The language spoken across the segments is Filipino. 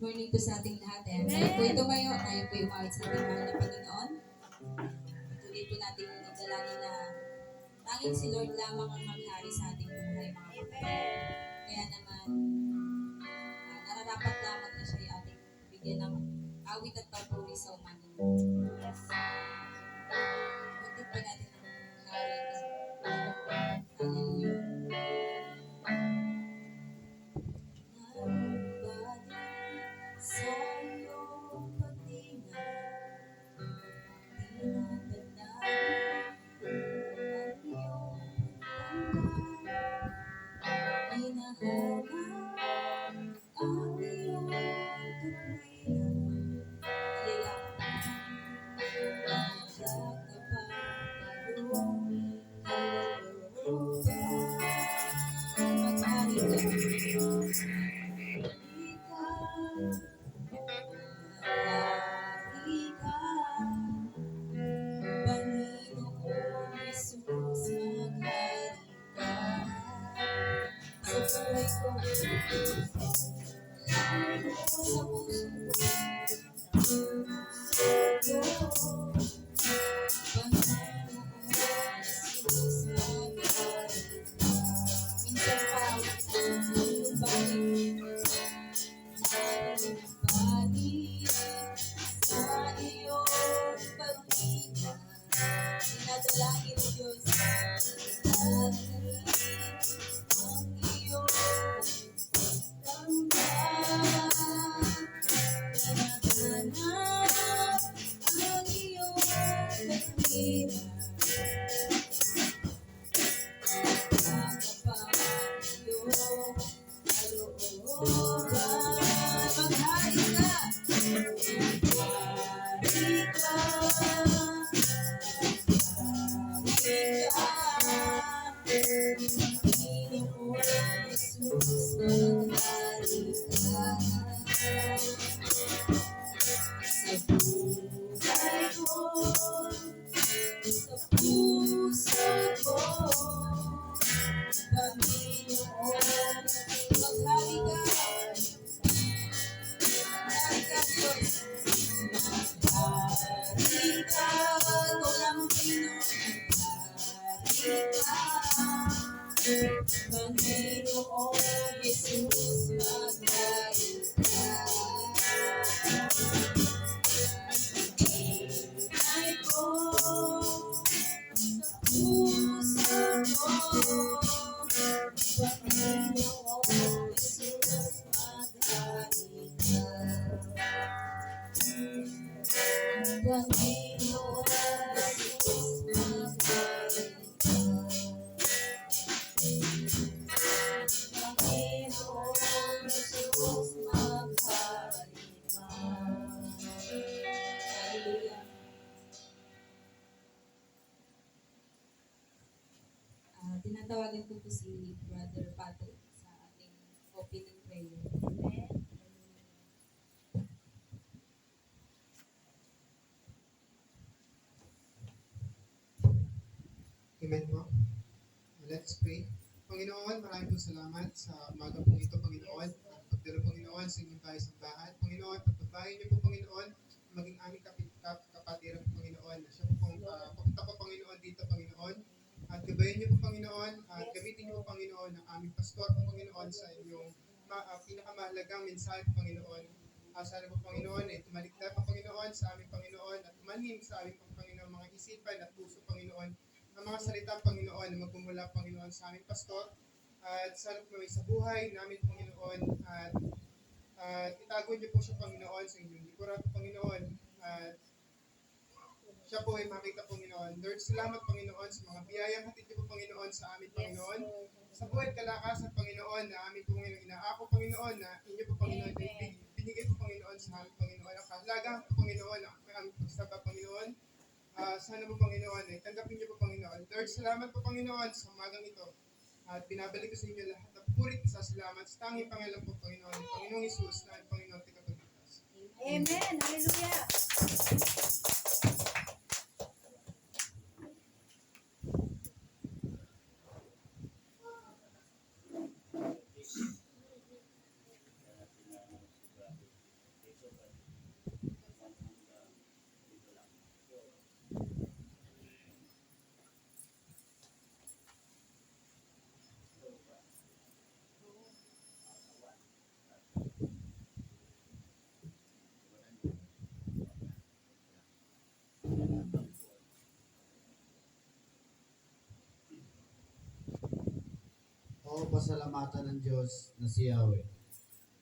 morning po sa ating lahat. Tayo po tumayo, tayo po umawit sa ating mahal na Panginoon. Tuloy po natin idalangin na tanging si Lord lamang ang maghari sa ating buhay, mga kapatid. Kaya naman, nararapat lamang na siya yung ating bigyan ng awit at papuri sa umagang. Butit pa natin ang awit. Hallelujah. Sa iyong pagtingin, dinadala ang iyong pagtanggap, hinahanap ang iyong katwiran, yayapan, nandiyan ka pa iyong kalooban, maghari ka. Hari ka, Panginoon Jesus, maghari ka sa buhay ko, sa puso ko, Panginoon Jesus, maghari ka. Minsan pa, balik sa iyong pagtingin, dinadalangin ng Diyos, ang iyong tanggap, hinahanap ang iyong katwiran, nakapang iyong kalooban, maghari ka. Panginoon Jesus, maghari ka sa buhay ko, sa puso ko, Panginoon, maghari ka. Maghari ka, Diyos. Maghari ka, ikaw lamang Panginoon. Maghari ka, Panginoon Jesus, maghari ka. Buhay ko, sa puso ko, Panginoon Jesus, maghari ka. Panginoon Jesus, maghari ka. Panginoon Jesus, maghari ka. Hallelujah. Tinatawagan ko po si Brother Patrick sa ating opening prayer. Amen. Amen po. Let's pray. Panginoon, maraming po salamat sa umaga pong ito, Panginoon. Pagdalo, Panginoon, sa inyong tayo sambahan. Panginoon, pagbabayin niyo po, Panginoon, maging aming kapatiran po, Panginoon. Siya po pong papunta po, Panginoon, dito, Panginoon. At gabayin niyo po, Panginoon, at gamitin niyo po, Panginoon, ang aming pastor po, Panginoon, sa inyong pinakamahalagang mensahe po, Panginoon. Sana po, Panginoon, tumalikda po, Panginoon, sa aming Panginoon, at tumanhim sa aming Panginoon, mga isipan at puso, Panginoon, ang mga salita, Panginoon, na magmumula, Panginoon, sa aming pastor. At sana po may sa buhay namin, Panginoon, at itago niyo po siya, Panginoon, sa inyong likuran po, Panginoon. At siya po ay makita, Panginoon. Lord, salamat, Panginoon, sa mga biyayang hatid niyo po, Panginoon, sa amin, Panginoon. Sa buhay at kalakasan, Panginoon, na amin po, Panginoon, inaako, Panginoon, na inyo po, Panginoon, binigay po, Panginoon, sa amin, Panginoon. Ang kahalagang po, Panginoon, ang aming pagsaba, Panginoon. Sana po, Panginoon, tanggapin niyo po, Panginoon. Lord, salamat po, Panginoon, sa umagang ito. At binabalik ko sa inyo lahat ng purit sa salamat sa tanging pangalan po, Panginoon. Panginoong Isus, na Panginoon, tigapagligtas. Amen. Hallelujah. o pasalamatan ng Diyos na si Yahweh,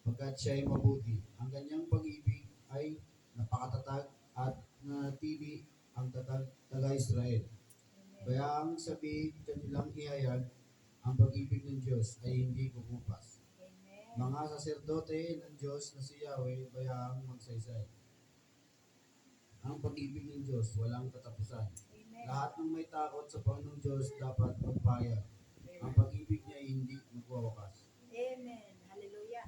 pagkat siya ay mabuti. Ang kanyang pag-ibig ay napakatatag at nanatili ang tatag taga-Israel. Kaya ang sabihin kanilang ihayag, ang pag-ibig ng Diyos ay hindi kukupas. Mga saserdote ng Diyos na si Yahweh, bayaang magsaysay. Ang pag-ibig ng Diyos walang katapusan. Lahat ng may takot sa Panginoong Diyos dapat magpahayag. Ang pag-ibig niya ay hindi magwawakas. Amen. Hallelujah.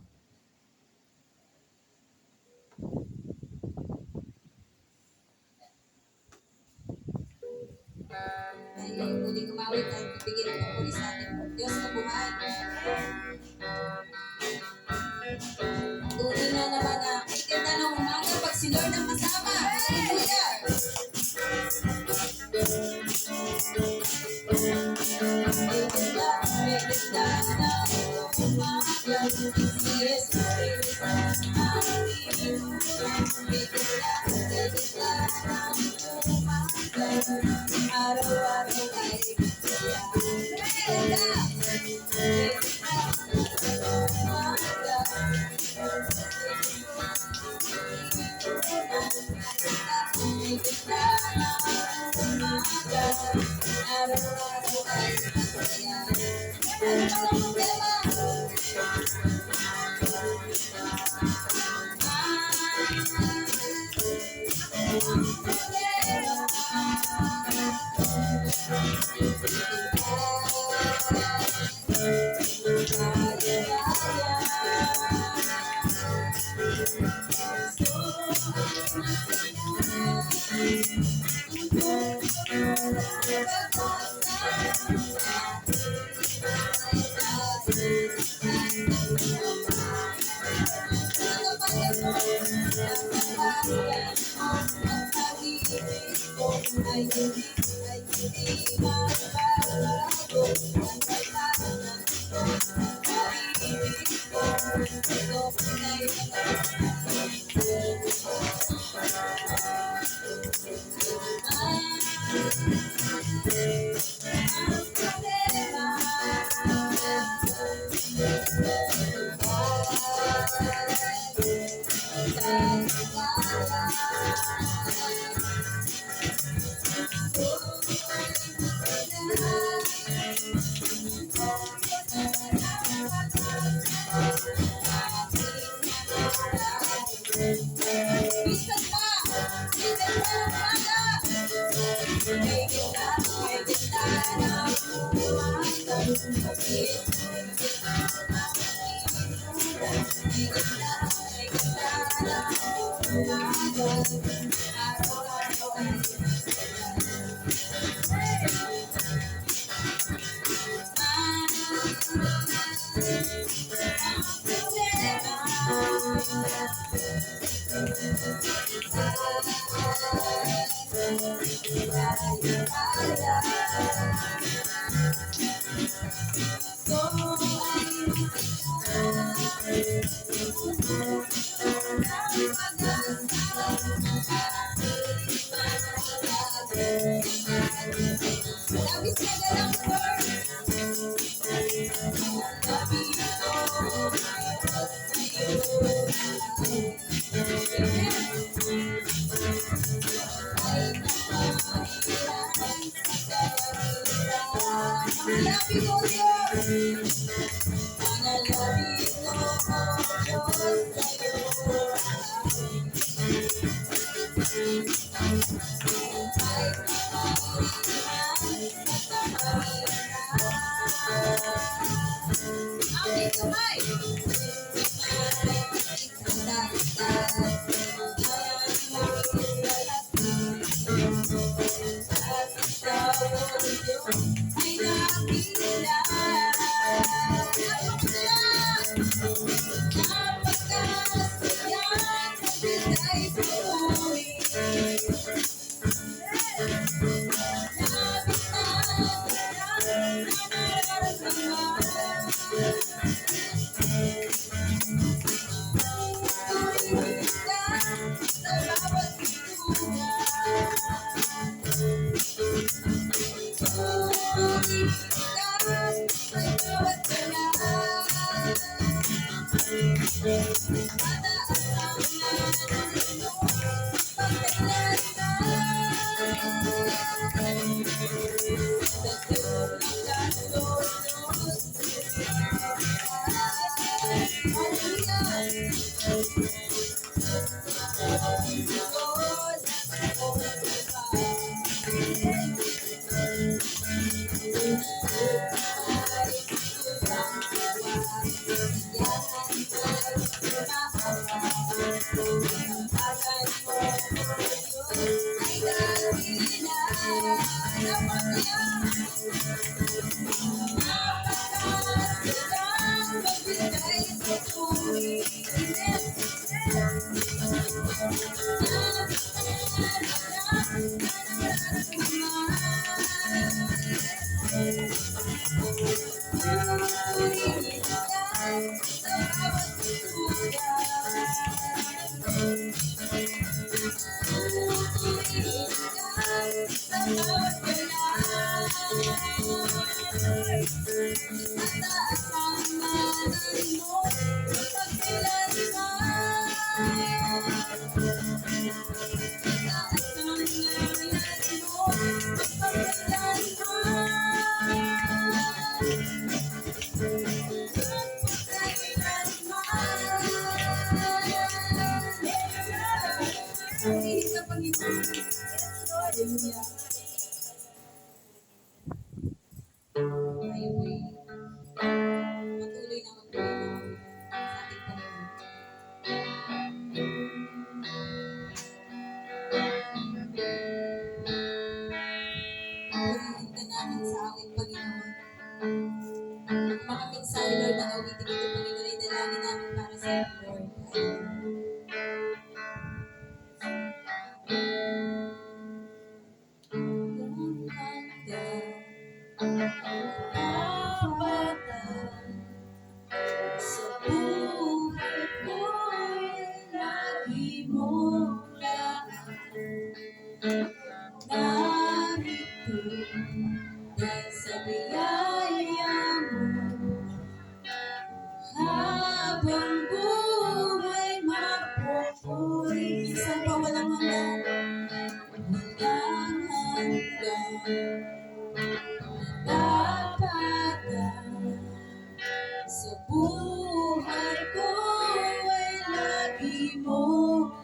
Ay muling umawit at bibigyan ng pagpuli sa ating Diyos na buhay. Tunay na naman na ay ganda ng umaga pag si Lord ang kasama. Hallelujah! May ganda na umaga si Jesus ay kasama. May ganda na umaga araw-araw ay masaya. May araw-araw ay masaya. Ano pa ang problema? Hallelujah. Tayo po'y patuloy na magpapalawin sa ating Panginoon. Purihin ka namin sa awit, Panginoon. Ang mga mensahe, Lord, na awitin ito, Panginoon, ay dalangin namin para sa iyo, Lord. Hallelujah. Sa buhay ko'y lagi mong narito dahil sa biyaya mo habang buhay magpupuri. Minsan pa walang hanggan, walang hanggan. Napatan sa buhay ko ay lagi mong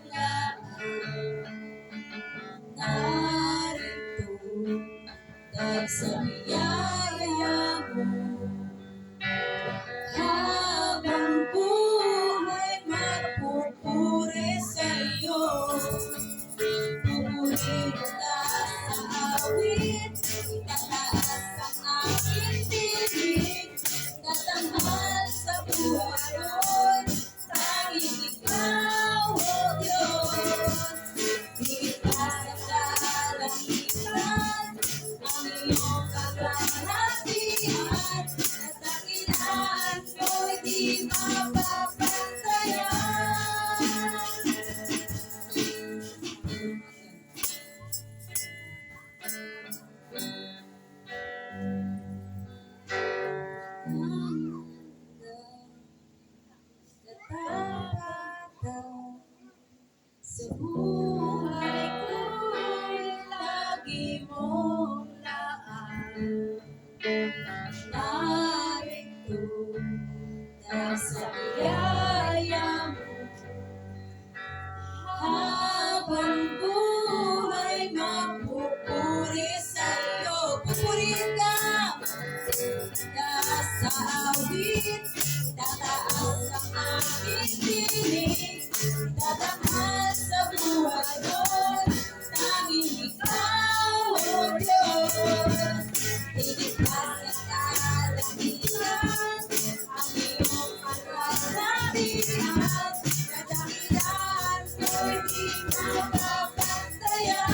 narito dahil sa biyaya mo habang buhay magpupuri sa iyo. Pupuri ka sa awit, itataas ang aking tinig, tatanghal sa buhay ko'y tanging ikaw, O Diyos. Higit pa sa kalangitan, ang iyong kagalatian, at dakilaan ko'y di mapapatayan. Sa buhay ko'y lagi mong narito dahil sa biyaya mo habang buhay magpupuri sa iyo. Pupurihin ka sa awit, tataas ang aking tinig, tatanghal sa buhay ko'y tanging ikaw, O Diyos. Higit pa sa kalangitan, ang iyong kagalatian, kadakilaan ko'y di mapapantayan.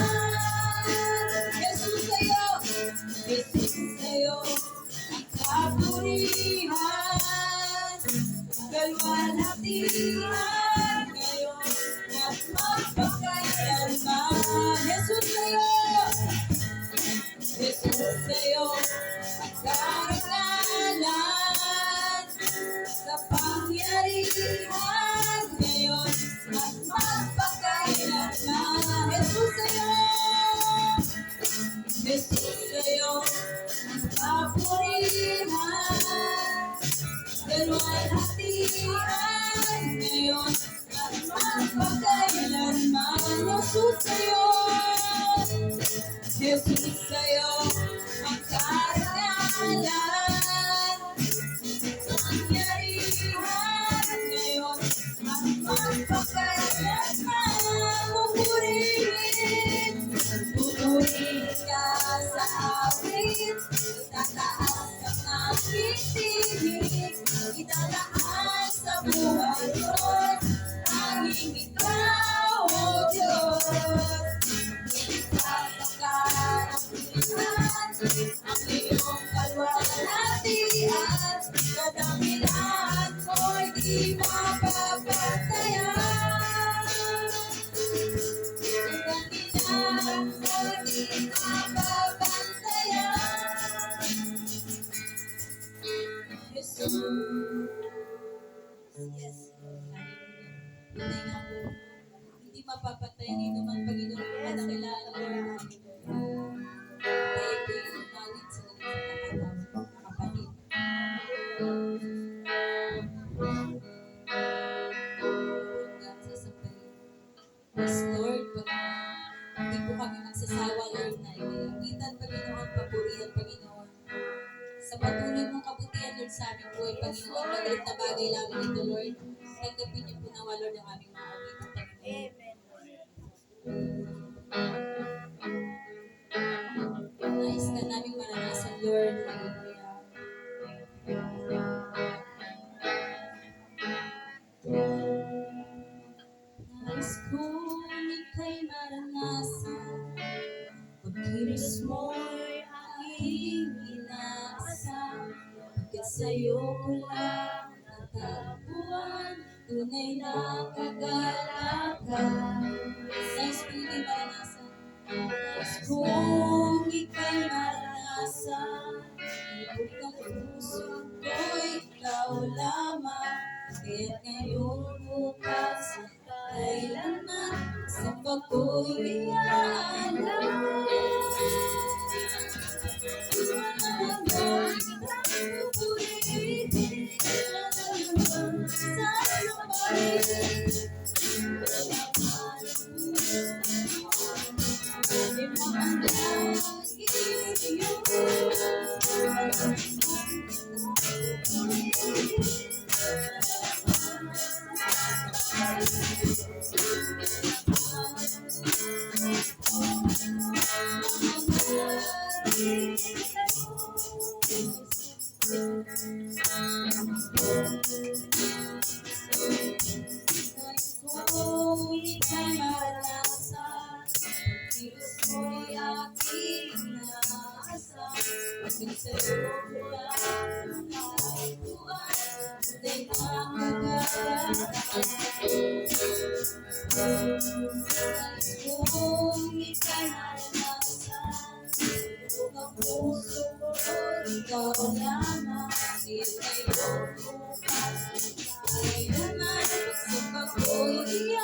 Jesus sa'yo, Jesus sa'yo, ang kapurihan, kalwalhatian, ngayon at magpakailanman. Jesus sa'yo, Jesus sa'yo, ang karangalan, kapangyarihan, ngayon at magpakailanman. Jesus sa'yo, Jesus sa'yo, ang kapurihan, kalwalhatian, ngayon at magpakailanman. Jesus sa'yo, Jesus sa'yo, ang karangalan, kapangyarihan, ngayon at magpakailanman. Pupurihin, pupurihin ka laging mababantayan. Jesus. Yes. Tunay nga po. Hindi mapapatayan ito man Panginoon kung manakilala Lord. Tayo po yung umawit sa ulit sa mga kapatid. Hanggang sasabayin. Yes, Lord, Panginoon. Hindi po kami magsasawa, Lord, na ipagitan, Panginoon, papurihan, Panginoon. Sa patuloy mong kabutihan, Lord, sa aming buhay, Panginoon, magalit na bagay namin ito, Lord. Tanggapin niyo po nawa, Lord, ang aming mga awitan, Panginoon. Nais ka naming maranasan, Lord. Hallelujah. Nais kong ika'y maranasan, pagkilos mo'y aking inaasam, pagkat sa'yo ko lang natagpuan, tunay na kagalakan. Nais kong ika'y maranasan, nais kong ika'y maranasan, ibig ang puso ko'y ikaw lamang, kaya't ngayon bukas at kailanman, sa pag-uwi alam. Kung ika'y maranasan, pagkilos mo'y aking inaasam, pagkat sa'yo ko lang natagpuan, tunay na kagalakan. Kung ika'y maranasan, ibig ang puso ko'y ikaw lamang, kaya't ngayon bukas kailanman, sa pag-uwi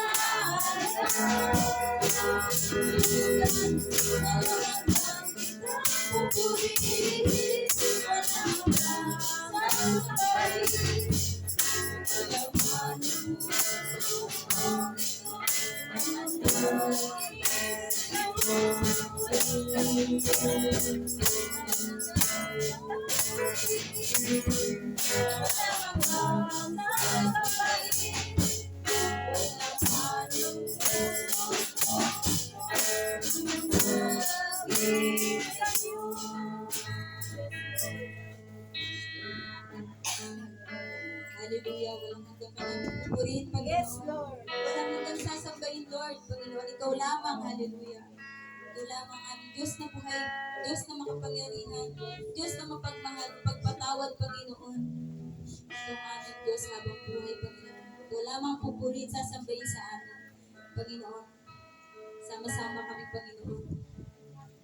Hallelujah, walang hanggang ka namin pupurihin, Panginoon. Yes, Lord. Walang hanggang sasambahin, Lord, Panginoon. Ikaw lamang, hallelujah. Ikaw lamang aming Diyos na buhay, Diyos na makapangyarihan, Diyos na mapagmahal, pagpatawad, Panginoon. Ikaw ang aming Diyos habang buhay, Panginoon. Ikaw lamang pupurihin, sasambahin sa amin, Panginoon. Sama-sama kami, Panginoon.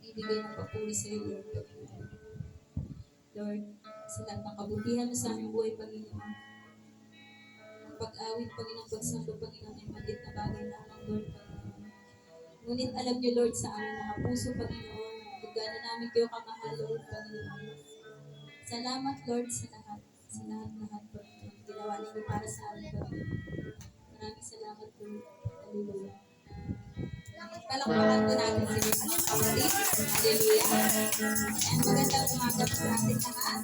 Ibigay ng papuri sa iyo, Lord, Panginoon. Lord, sa lahat ng kabutihan mo sa aming buhay, Panginoon. Ang pag-awit, Panginoon, pagsamba, Panginoon, ay maliit na bagay lamang, Lord, Panginoon. Ngunit alam niyo, Lord, sa aming mga puso, Paginoon, kung gaano namin kayo kamahal, Lord, Panginoon. Salamat, Lord, sa lahat, Panginoon. Ginawa ninyo para sa amin, Panginoon. Maraming salamat, Lord. Hallelujah. Palakpakan po natin si Lord, mga kapatid. Hallelujah. And magandang umaga po sa ating lahat.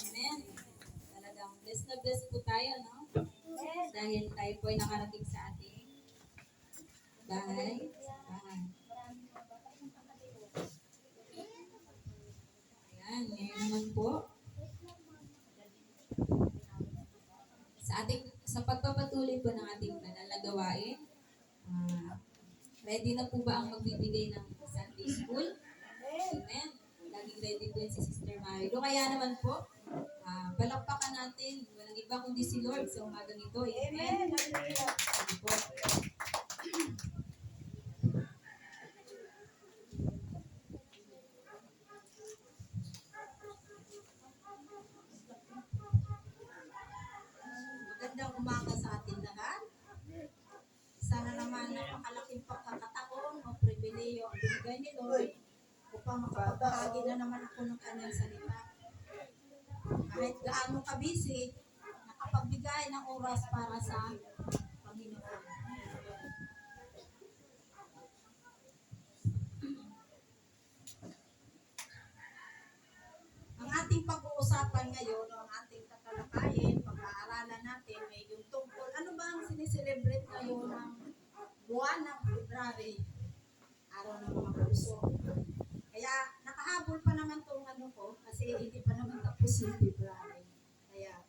Amen. Talagang blessed na blessed po tayo, no? Dahil tayo po ay nakarating sa ating bahay. Ayan, ngayon naman po. Sa pagpapatuloy po ng ating banal na gawain, ready na po ba ang magbibigay ng Sunday School? Amen. Laging ready po yan si Sister Milo. Kaya naman po, palakpakan natin. Walang iba kundi si Lord sa umagang ito. Amen. Amen. Sige po. binigay ni Lord upang makapagbahagi na naman ako ng kanyang salita. Kahit gaano ka busy, nakapagbigay ng oras para sa Panginoon. Ang ating pag-uusapan ngayon, o ang ating tatalakayin, pag-aaralan natin ay yung tungkol, ano ba ang sineselebrate ngayon ng buwan ng February, araw ng mga puso. Kaya nakahabol pa naman itong ano ko, kasi hindi pa naman tapos yung February. Kaya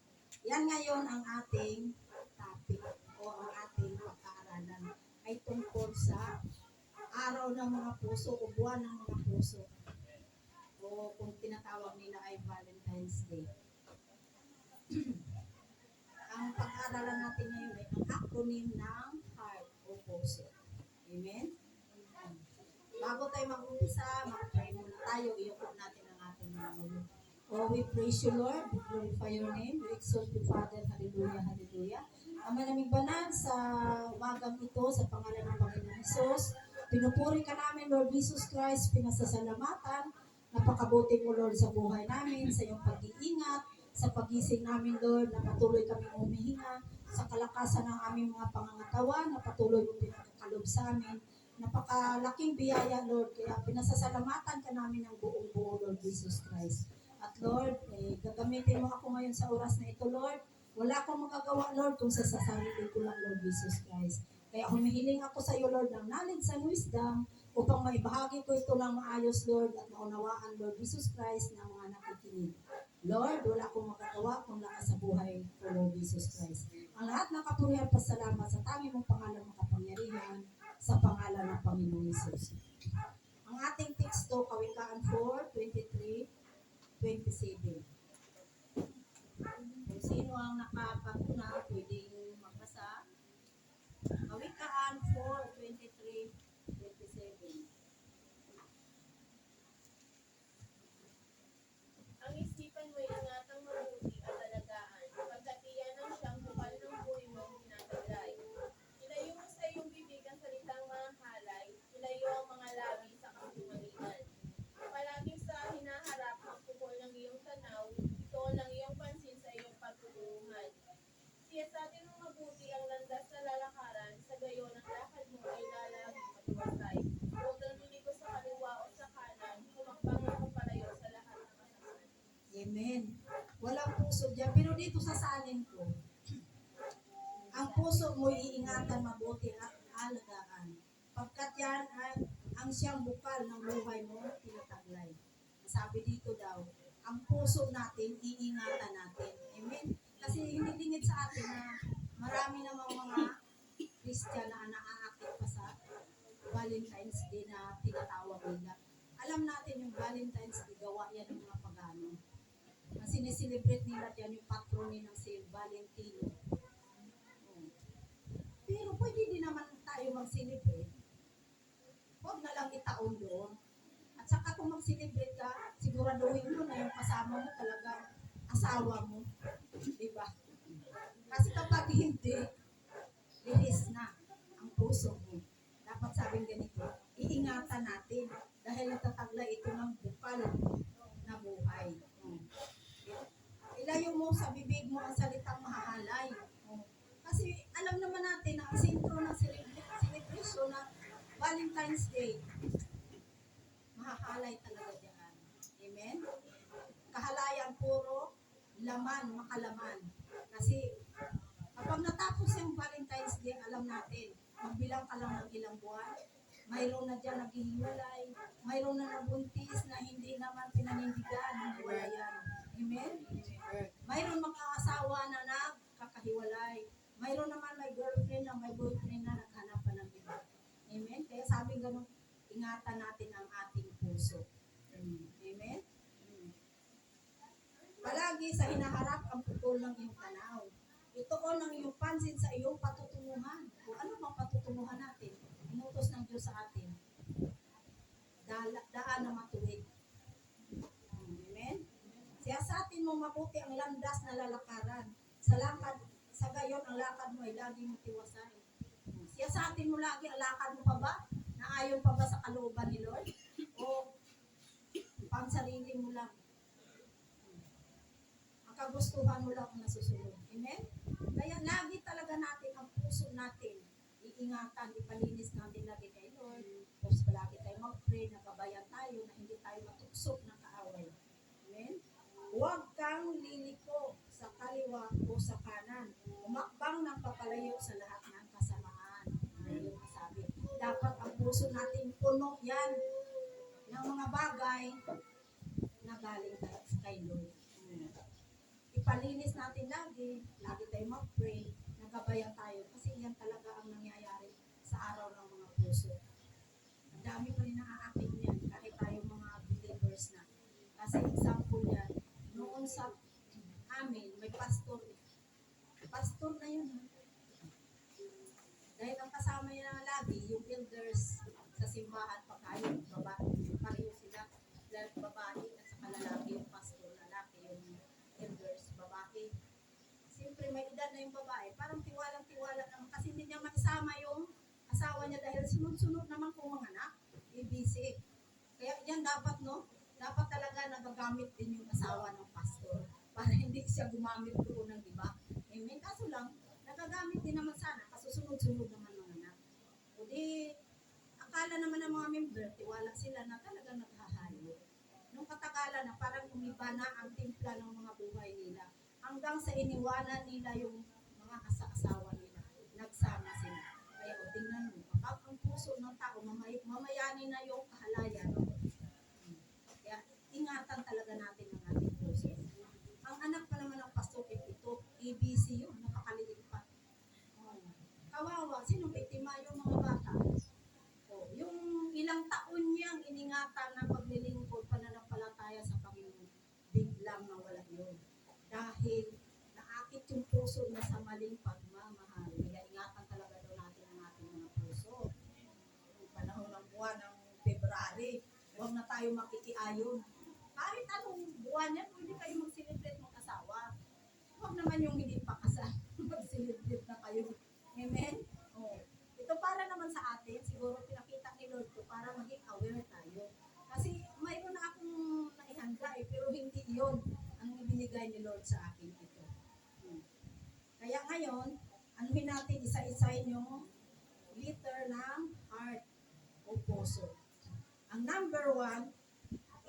yan ngayon ang ating topic o ang ating pag-aaralan ay tungkol sa araw ng mga puso o buwan ng mga puso, o kung tinatawag nila ay Valentine's Day. Ang pag-aaralan natin ngayon ay ang acronym ng heart o puso. Amen? Bago tayo mag-umpisa, mag-pray muna tayo, iyuko natin ang ating mga ulo. Oh, we praise you, Lord. We glorify your name. We exalt you, Father. Hallelujah, hallelujah. Ama naming banal sa umagang ito, sa pangalan ng Panginoon Jesus, pinupuri ka namin, Lord Jesus Christ, pinasasalamatan. Napakabuti mo, Lord, sa buhay namin, sa iyong pag-iingat, sa pagising namin, Lord, na patuloy kaming humihinga, sa kalakasan ng aming mga pangangatawan, na patuloy mo pinagkakalob sa amin. Napakalaking biyaya, Lord, kaya pinasasalamatan ka namin ng buong buo, Lord Jesus Christ. At Lord, gagamitin mo ako ngayon sa oras na ito, Lord. Wala akong magagawa, Lord, kung sa sarili ko lang, Lord Jesus Christ. Kaya humihiling ako sa iyo, Lord, ng knowledge and wisdom upang maibahagi ko ito ng maayos, Lord, at maunawaan, Lord Jesus Christ, ng mga nakikinig. Lord, wala akong magagawa kung lakas sa buhay ko, Lord Jesus Christ. Ang lahat ng kapurihan, pasalamat sa tanging mong pangalan makapangyarihan sa pangalan ng Panginoong Jesus. Ang ating teksto, Kawikaan 4:23-27. Kung sino ang nakapaguna, pwedeng magbasa. Kawikaan 4:23-27. Ang isipan mo'y ingatang mabuti at alagaan, pagkat iyan ang siyang bukal ng buhay mong tinataglay. Ilayo mo sa iyong bibig ang salitang mga halay, ilayo ang mga labi sa kasinungalingan. Palaging sa hinaharap ang pukol ng iyong tanaw, ito ng iyong pansin sa iyong pagtutulungan. Siyasatin mo mabuti ang landas na lalakaran, sa gayon ang lakad mo ay lalaging matiwasay. Huwag kang liliko sa kaliwa o sa kanan, humakbang ang palayo sa lahat ng kasamaan. Amen. Walang puso dyan, pero dito sa salin ko, ang puso mo iingatan mabuti at alagaan. Pagkat yan ay ang siyang bukal ng buhay mo, tinataglay. Sabi dito daw, ang puso natin, iingatan natin. Amen? Kasi hindi lingid sa atin na marami namang mga Christian na naaakit pa sa Valentine's Day na tinatawag nila. Alam natin yung Valentine's Day, gawa yan ng mga pagano. Ang sineselebrate nila yan yung patroni ng si Valentino. Pero pwede din naman tayo mag-celebrate. Huwag na lang itaon doon. At saka kung mag-celebrate ka, siguraduhin mo na yung kasama mo talagang asawa mo. Diba? Kasi kapag hindi, lilis na ang puso mo. Dapat sabing ganito, iingatan natin dahil natataglay ito ng bukal na buhay. Ilayo mo sa bibig mo ang salitang mahahalay. Kasi alam naman natin na ang sentro ng celebration ng Valentine's Day, mahahalay talaga diyan. Amen? Kahalayan puro laman, makalaman. Kasi kapag natapos yung Valentine's Day, alam natin, magbilang ka lang ng ilang buwan, mayroon na dyan naghihiwalay, mayroon na nabuntis na hindi naman pinanindigan, hindi wala yan. Amen? Mayroon mga asawa na nagkakahiwalay, mayroon naman may girlfriend na may boyfriend na naghanapan ng iba. Amen? Kaya sabi ganun, ingatan natin ang ating puso. Amen? Palagi sa hinaharap ang putol ng iyong tanaw. Ituon ang iyong pansin sa iyong patutunguhan. Kung ano bang patutunguhan natin, inutos ng Diyos sa atin. Daan na matuwid. Amen? Siyasatin mo mabuti ang landas na lalakaran. Sa gayon ang lakad mo ay laging matiwasay. Siyasatin mo lagi ang lakad mo pa ba? Naayon pa ba sa kalooban ni Lord? O pang sarili mo lang? Ang kagustuhan mo lang ang nasusunod. Amen? Kaya lagi talaga natin ang puso natin iingatan, ipalinis natin lagi kay Lord. Tapos palagi tayo mag-pray, nagabayan tayo na hindi tayo matuksok ng kaaway. Amen? Huwag kang liliko sa kaliwa o sa kanan. Umakbang ng papalayo sa lahat ng kasamaan. Ano yung masabi? Dapat ang puso natin puno yan ng mga bagay na galing kay Lord. Ipalinis natin lagi tayo mag-pray, nagabayan tayo kasi yan talaga ang nangyayari sa araw ng mga puso. Ang dami pa rin naaakit niyan kahit tayo mga believers na. Kasi example yan, noon sa amin, may pastor. Pastor na yun. Dahil ang kasama niya na lagi, yung elders sa simbahan, pagkain, pareho sila. Babae at saka lalaki, yung pastor, lalaki, yung elders, babae. Siyempre may edad na yung babae, parang tiwalang-tiwala naman kasi hindi niya maisama yung asawa niya dahil sunod-sunod naman kung mga anak, busy. Kaya yan dapat, no? Dapat talaga nagagamit din yung asawa ng pastor para hindi siya gumamit doon ng iba. Amen? Kaso lang, nagagamit din naman sana kasi sunod-sunod naman mga anak. O di, akala naman ng mga member, tiwala sila na talaga naghahayo. Nung katagalan na parang umiba na ang timpla ng mga buhay nila. Hanggang sa iniwanan nila yung mga asawa nila. Nagsama sila. Kaya o tingnan mo, kapag ang puso ng tao, mamayani na yung kahalayan. Kaya ingatan talaga natin ang ating puso. Ang anak pa naman ng pastor, ito, ABC yun, napakaliit pa. Kawawa, sinong biktima yung mga bata? Yung ilang taon niyang iningatan ng paglilingkod, pananampalataya sa Panginoon, biglang nawala yun. Dahil naakit yung puso na sa maling pagmamahal. Kaya ingatan talaga daw natin ang ating mga puso. Yung panahon ng buwan ng February, huwag na tayo makikiayon. Kahit anong buwan yan, pwede kayo mag-celebrate ng asawa. Huwag naman yung hindi pa kasal, mag-celebrate na kayo. Amen? Ito para naman sa atin, siguro pinakita ni Lord ko para maging aware tayo. Kasi mayroon na akong naihanda pero hindi yon ang ibinigay ni Lord sa akin ito. Kaya ngayon, anuhin natin isa-isahin yung liter ng heart o puso. Ang number 1,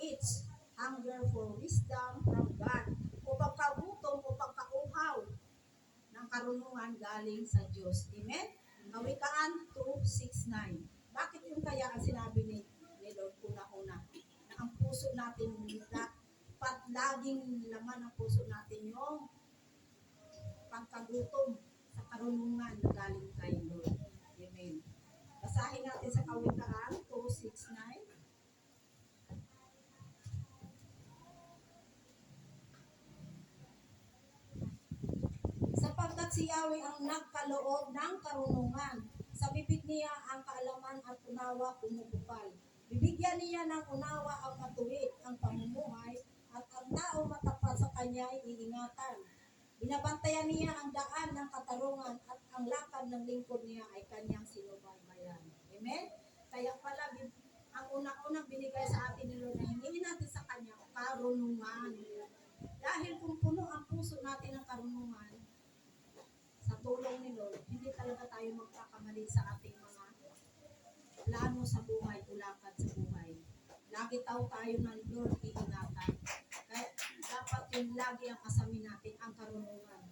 it's hunger for wisdom from God. O pagkagutom o pagkauhaw ng karunungan galing sa Diyos. Amen? Kawikaan 2:6-9. Bakit yung kaya ang sinabi ni Lord una-una na ang puso natin dapat laging laman ng puso natin yung pagkagutom sa karunungan na galing kay Lord. Amen. Basahin natin sa Kawikaan 2:6-9. Sapagkat si Yahweh ang nagkaloob ng karunungan. Sa bibig niya ang kaalaman at unawa kumukupal. Bibigyan niya ng unawa ang matuwid, ang pamumuhay, at ang tao matapat sa kanya ay iingatan. Binabantayan niya ang daan ng katarungan at ang lakad ng lingkod niya ay kanyang sinubaybayan. Amen? Kaya pala, ang unang-unang binigay sa atin ni Lord na hingin natin sa kanya, karunungan. Dahil kung puno ang puso natin ng karunungan, sa tulong ni Lord, hindi talaga tayo magkakamali sa ating mga plano sa buhay, ulakad sa buhay. Lagi tayo ng Lord iingatan. Kaya dapat yung lagi ang asamin natin, ang karunungan.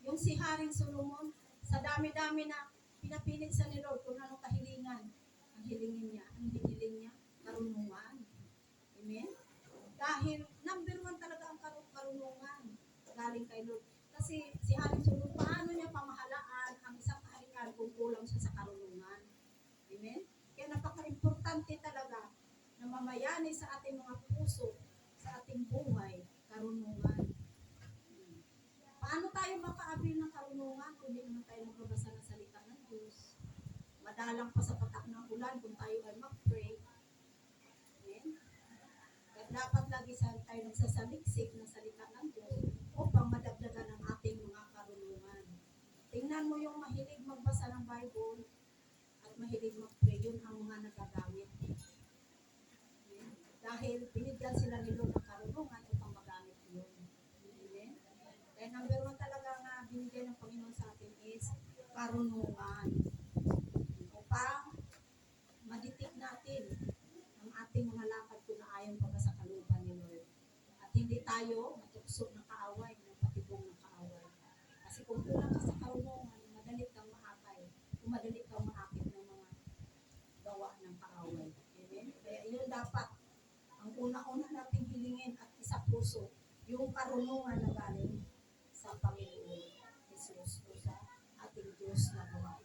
Yung si Haring Solomon, sa dami-dami na pinapilit sa ni Lord kung anong kahilingan, ang hilingin niya, ang hiniling niya, karunungan. Amen? Dahil number 1 talaga ang karunungan galing kay Lord. Kasi si Haring Solomon, paano niya pamahalaan ang isang kaharian kung kulang siya sa karunungan? Amen? Kaya napaka-importante talaga na mamayani sa ating mga puso, sa ating buhay, karunungan. Paano tayo maka-avail ng karunungan kung hindi naman tayo nagbabasa ng salita ng Diyos? Madalang pa sa patak ng ulan kung tayo ay mag-pray. Amen? Kaya dapat lagi tayo nagsasaliksik ng salita ng Diyos upang madagdagan ang ating mga karunungan. Tingnan mo yung mahilig magbasa ng Bible at mahilig mag-pray. ngayon ang mga nagagamit. Dahil binigyan sila ni Lord ng karunungan upang magamit yun. Amen? Kaya number one talaga nga binigay ng Panginoon sa atin is karunungan. Upang maditik natin ang ating mga lakad kung naayon pa ba sa kalooban ni Lord. At hindi tayo matukso ng kaaway, ng patibong ng kaaway. Kasi kung kulang ka sa karunungan, madali kang maakay, kung madali kang maakit ng mga gawa ng kaaway. Amen? Kaya yun dapat ang una-una nating hilingin at isa puso, yung karunungan na galing sa Panginoon Jesus o sa ating Diyos na gawa.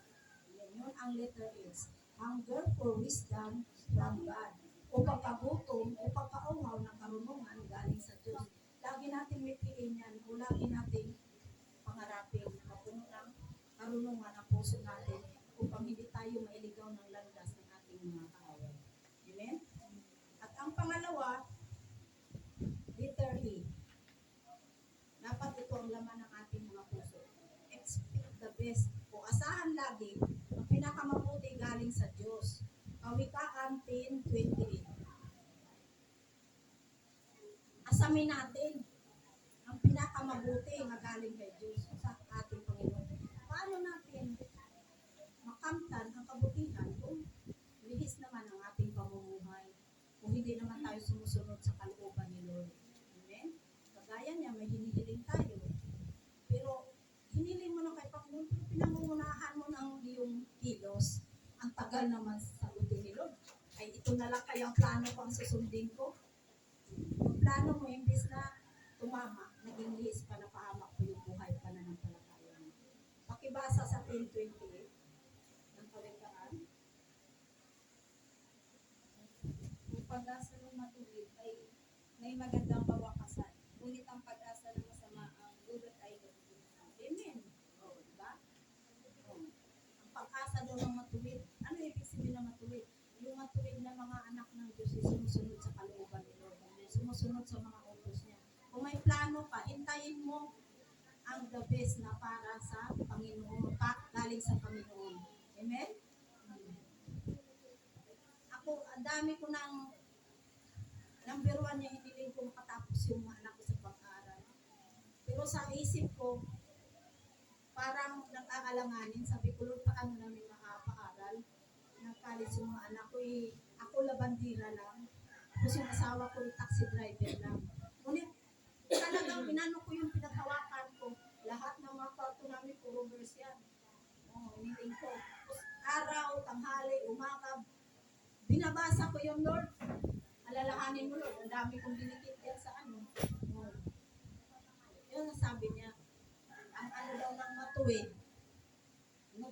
Yun ang letter is hunger for wisdom from God. O pagkagutom o pagkauhaw ng karunungan galing sa Diyos. Lagi natin mithiin yan o lagi natin pangarapin na puno ng karunungan ang puso natin upang hindi tayo mailigaw ng landas ng ating mga kaaway. Amen? At ang pangalawa, letter E. Dapat ito ang laman ng ating mga puso. Expect the best o asahan lagi ang pinakamabuti galing sa Diyos. Kawikaan 10:28. Asamin natin ang pinakamabuti na galing kay Diyos sa ating Panginoon. Paano natin makamtan ang kabutihan kung lihis naman ang ating pamumuhay, kung hindi naman tayo sumusunod sa kalooban ni Lord. Amen? Kagaya niya, may hinihiling tayo. Pero hiniling mo na kay Panginoon, pero pinangungunahan mo ng iyong kilos. Ang tagal naman sagutin ni Lord. Ay ito na lang kayang plano ko ang susundin ko. Ang plano mo, imbis na tumama, naging lihis pa na pahamak ko yung buhay pananampalataya mo. Pakibasa sa 10:28 ng Kawikaan. Ang pag-asa ng matuwid ay may magandang kawakasan. Ngunit ang pag-asa ng masama ang dulot ay gabigutan. Amen. O, diba? O, ang pag-asa daw ng matuwid. Ano ibig sabihin ng matuwid? Yung matuwid na mga anak ng Diyos ay sumusunod sa kalooban ni Lord. Sumusunod sa mga utos niya. Kung may plano ka, hintayin mo ang the best na para sa Panginoon, galing sa Panginoon. Amen? Ako, ang dami ko ng number one niya, hiniling ko makatapos yung mga anak ko sa pag-aaral. Pero sa isip ko, parang nag-aalanganin. Sabi ko, Lord, paano namin makapaaral? Nag-college yung mga anak ko, ako labandira lang. Tapos yung asawa ko, taxi driver lang. Ngunit talagang inano ko yung pinaghawakan ko. Lahat ng mga kwarto namin, puro verse yan. Hiniling ko. Tapos araw, tanghali, umaga, binabasa ko yung Lord. Alalahanin mo, Lord, ang dami kong dinikit yan sa ano. Yun ang sabi niya. Ang ano daw ng matuwid,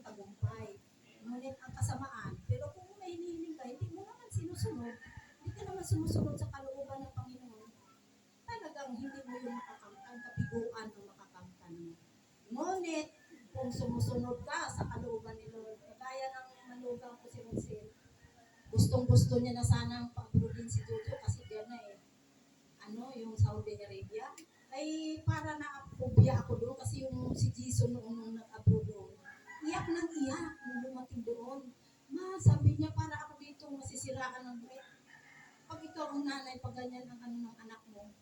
tagumpay. Ngunit ang kasamaan, pero kung may hinihiling ka, hindi mo naman sinusunod, hindi ka naman sumusunod sa kalooban ng Panginoon, talagang hindi mo yung makakamtan, kapiguan ang makakamtan mo. Ngunit, kung sumusunod ka sa kalooban ni Lord, kagaya ng manugang ko si Rosel, gustong-gusto niya na sanang pag-abroadin si Jojo kasi diyan na yung Saudi Arabia, ay para na-phobia ako doon kasi yung si Jason noong nung nag-abroad doon, iyak nang iyak nung dumating doon. Ma, sabi niya, para ako dito masisiraan ng buhay. Pag ikaw ang nanay, pag ganyan ang ano ng anak mo,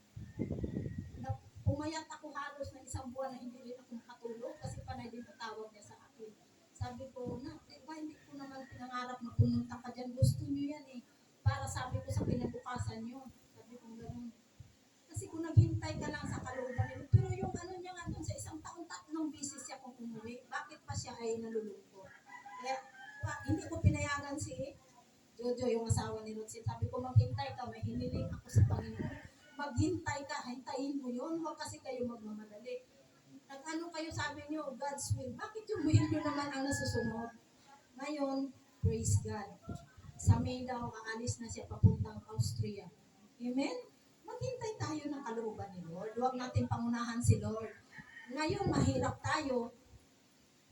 pumayat ako halos na isang buwan na hindi rin ako makatulog kasi panay din patawag niya sa akin. Sabi ko, diba hindi ko naman pinangarap na pumunta ka dyan. Gusto niyo yan para sabi ko sa kinabukasan niyo. Sabi ko gano'n. Kasi kung naghintay ka lang sa kalooban niyo, pero yung ano niya nga doon, sa isang taon, 3 beses siya kung umuwi. Bakit pa siya ay nalulungkot? Kaya, hindi ko pinayagan si Jojo, yung asawa ni Ruth. Sabi ko, maghintay ka, may hiniling ako sa Panginoon. Maghintay ka, hintayin mo yun. Huwag kasi kayo magmamadali. Nag-ano kayo, sabi niyo, God's will. Bakit yung will nyo naman ang nasusunod? Ngayon, praise God. Sa May daw, aalis na siya papuntang Austria. Amen? Maghintay tayo ng kalooban ni Lord. Huwag natin pangunahan si Lord. Ngayon, mahirap tayo.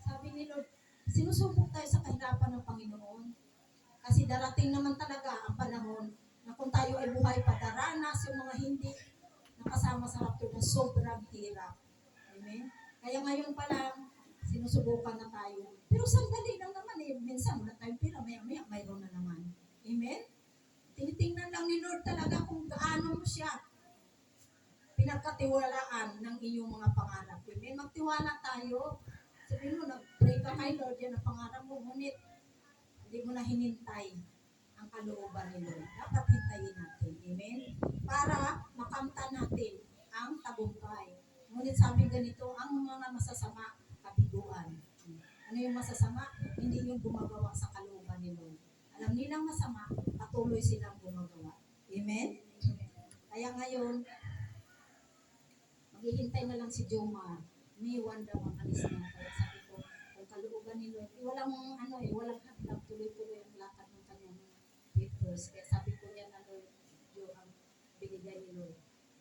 Sabi ni Lord, sinusubok tayo sa kahirapan ng Panginoon. Kasi darating naman talaga ang panahon na kung tayo ay buhay pa, daranas yung mga hindi nakasama sa raptor na sobrang hirap. Amen? Kaya ngayon pa lang, sinusubukan na tayo. Pero sandali lang naman eh. Minsan wala tayong pera, maya-maya mayroon na naman. Amen? Tinitingnan lang ni Lord talaga kung gaano mo siya pinagkatiwalaan ng iyong mga pangarap. Amen? Magtiwala tayo. Sabihin mo, nag-pray ka kay Lord, yan ang pangarap mo. Ngunit, hindi mo na hinintay ang kalooban ni Lord. Dapat hintayin natin. Amen? Para makamta natin ang tagumpay. Ngunit sabi ganito, ang mga masasama, kabiguan. Ano yung masasama? Hindi yung gumagawa sa kalooban ni Lord. Alam nilang masama, patuloy silang gumagawa. Amen? Kaya ngayon, maghihintay na lang si Jomar. May 1 daw ang alis na. Kaya sabi ko, kung kalooban ni Lord, walang hadlang, tuloy-tuloy ang lakad ng kanyang papers. Kaya sabi ko yan na Lord, ang binigay ni Lord.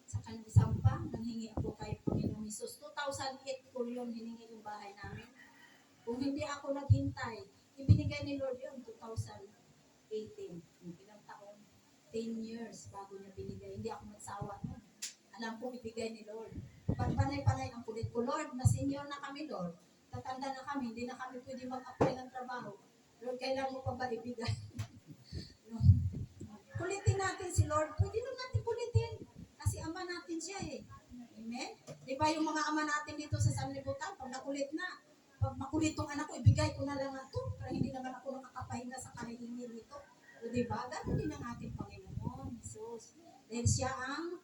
Sa kanyang isang pa, nanghingi ako kay Panginoong Hesus. 2008 ko yun, hiningi yung bahay namin. Kung hindi ako naghintay, ibinigay ni Lord yun, 2018. Ilang taon? 10 years bago niya binigay. Hindi ako nagsawa nun. Alam kong ibigay ni Lord. Panay-panay ang kulit ko, Lord, na senior na kami, Lord. Tatanda na kami, hindi na kami pwede mag-apply ng trabaho. Lord, kailan mo pa ba ibigay? No. Kulitin natin si Lord. Pwede lang natin kulitin. Kasi ama natin siya eh. Amen? Di ba yung mga ama natin dito sa sanlibutan, pag nakulit na, pag makulit tong anak ko, ibigay ko na lang ito. Para hindi naman ako nakakapahinga sa kahihingi nito. O di ba? Ganun din ang ating Panginoon, Jesus. Dahil siya ang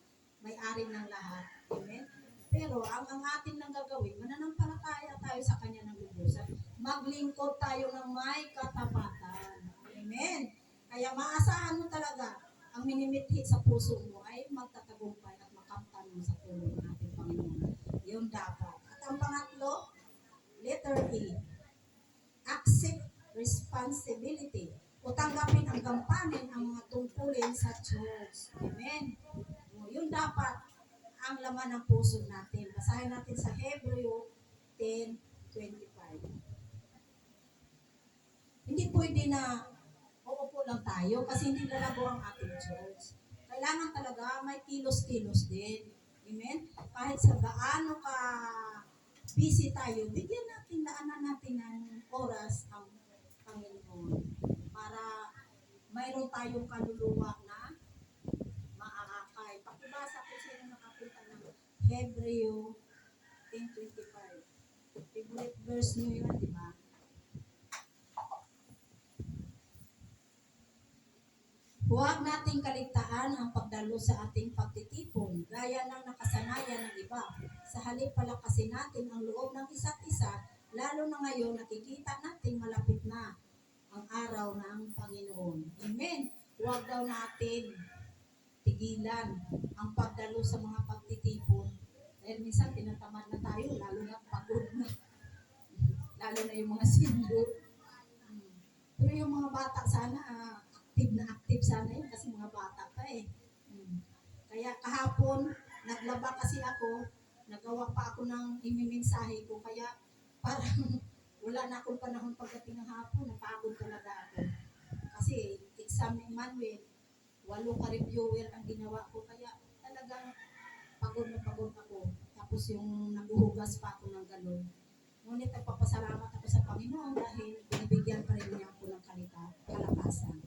may-ari ng lahat. Amen? Pero ang ating nang gagawin, mananampalataya tayo sa Kanya ng lubusan. Maglingkod tayo ng may katapatan. Amen? Kaya maasahan mo talaga ang minimithi sa puso mo ay magtatagumpay at makamtan mo sa tulong ng ating Panginoon. Yun dapat. At ang pangatlo, letter E, accept responsibility o tanggapin ang gampanin ang mga tungkulin sa church. Amen? O, yun dapat ang laman ng puso natin. Basahin natin sa Hebreo 10:25. Hindi pwede na uupo lang tayo kasi hindi lalago ang ating church. Kailangan talaga may kilos-kilos din. Amen? Kahit sa gaano ka busy tayo, bigyan natin, daanan natin ng oras ang Panginoon para mayroon tayong kaluluwa na maaakay. Pakibasa ko sa inyo nakakita ng Hebreo 10:25. Favorite verse nyo yun, di ba? Huwag nating kaligtaan ang pagdalo sa ating pagtitipon, gaya ng nakasanayan ng iba. Sa halip palakasin natin ang loob ng isa't isa, lalo na ngayon nakikita natin malapit na ang araw ng Panginoon. Amen. Huwag daw natin tigilan ang pagdalo sa mga pagtitipon. Dahil minsan tinatamad na tayo, lalo na pagod na. Lalo na yung mga senior. Pero yung mga bata sana, active sana yun kasi mga bata pa eh. Kaya kahapon, naglaba kasi ako, nagawa pa ako ng imimensahe ko, kaya parang wala na akong panahon pagdating ng hapon, napagod talaga ako. Kasi exam ni Emmanuel, 8 ka-reviewer ang ginawa ko, kaya talagang pagod na pagod ako. Tapos yung naguhugas pa ako ng galon. Ngunit nagpapasalamat ako sa Panginoon dahil binibigyan pa rin niya ako ng kalakasan.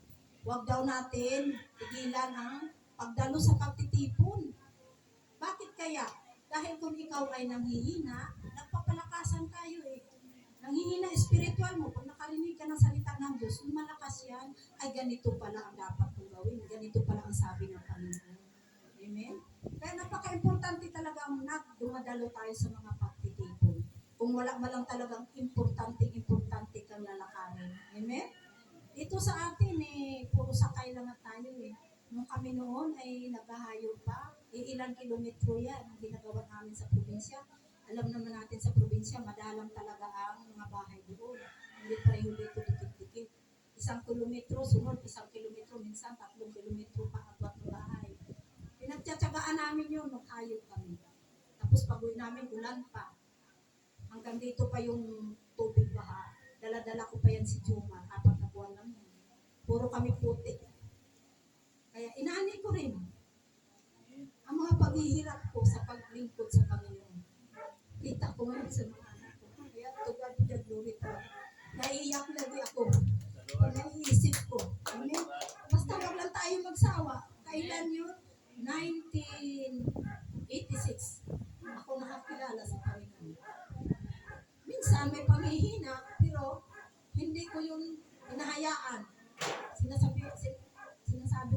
Huwag daw natin tigilan ang pagdalo sa pagtitipon. Bakit kaya? Dahil kung ikaw ay nanghihina, nagpapalakasan tayo eh. Nanghihina spiritual mo, pag nakarinig ka ng salita ng Diyos, kung malakas yan, ay ganito pala ang dapat kong gawin. Ganito pala ang sabi ng Panginoon. Amen? Kaya napaka-importante talaga ang dumadalo tayo sa mga pagtitipon. Kung wala malang talagang importante kang lalakarin. Amen? Dito sa atin puro sakay lang tayo eh. Nung kami noon ay naghahayo pa, ilang kilometro yan ang ginagawa namin sa probinsya. Alam naman natin sa probinsya, madalang talaga ang mga bahay doon. Hindi pareho dito dikit-dikit. 1 kilometro, sunod 1 kilometro, minsan 3 kilometro pa abot ng bahay. Pinagtsatsagaan namin yun nung hayop kami. Tapos pag-uwi namin, ulan pa. Hanggang dito pa yung tubig baha. Dala-dala ko pa yan si Juma. 4 na buwan lang yan. Puro kami puti. Kaya inaani ko rin ang mga paghihirap ko sa paglingkod sa Panginoon. Kita ko ngayon sa mga anak ko. Kaya to God Kailan yun? 1986. Ako nakakilala sa Panginoon. Minsan may panghihina, pero hindi ko yun hinahayaan. Sinasabi ko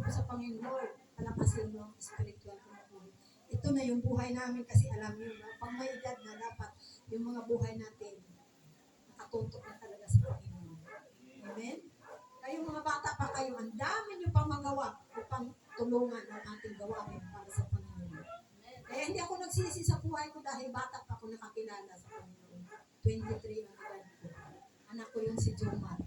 sa Panginoon, Lord, palakasin mo ang spiritual ko na buhay. Ito na yung buhay namin kasi alam niyo, no? Pag may edad na dapat yung mga buhay natin nakatutok na talaga sa Panginoon. Amen? Kayong mga bata pa kayo, ang dami niyo pang magawa upang tulungan ang ating gawain para sa Panginoon. Kaya hindi ako nagsisi sa buhay ko dahil bata pa ako nakakilala sa Panginoon. 23 ang edad ko. Anak ko yung si Jomar.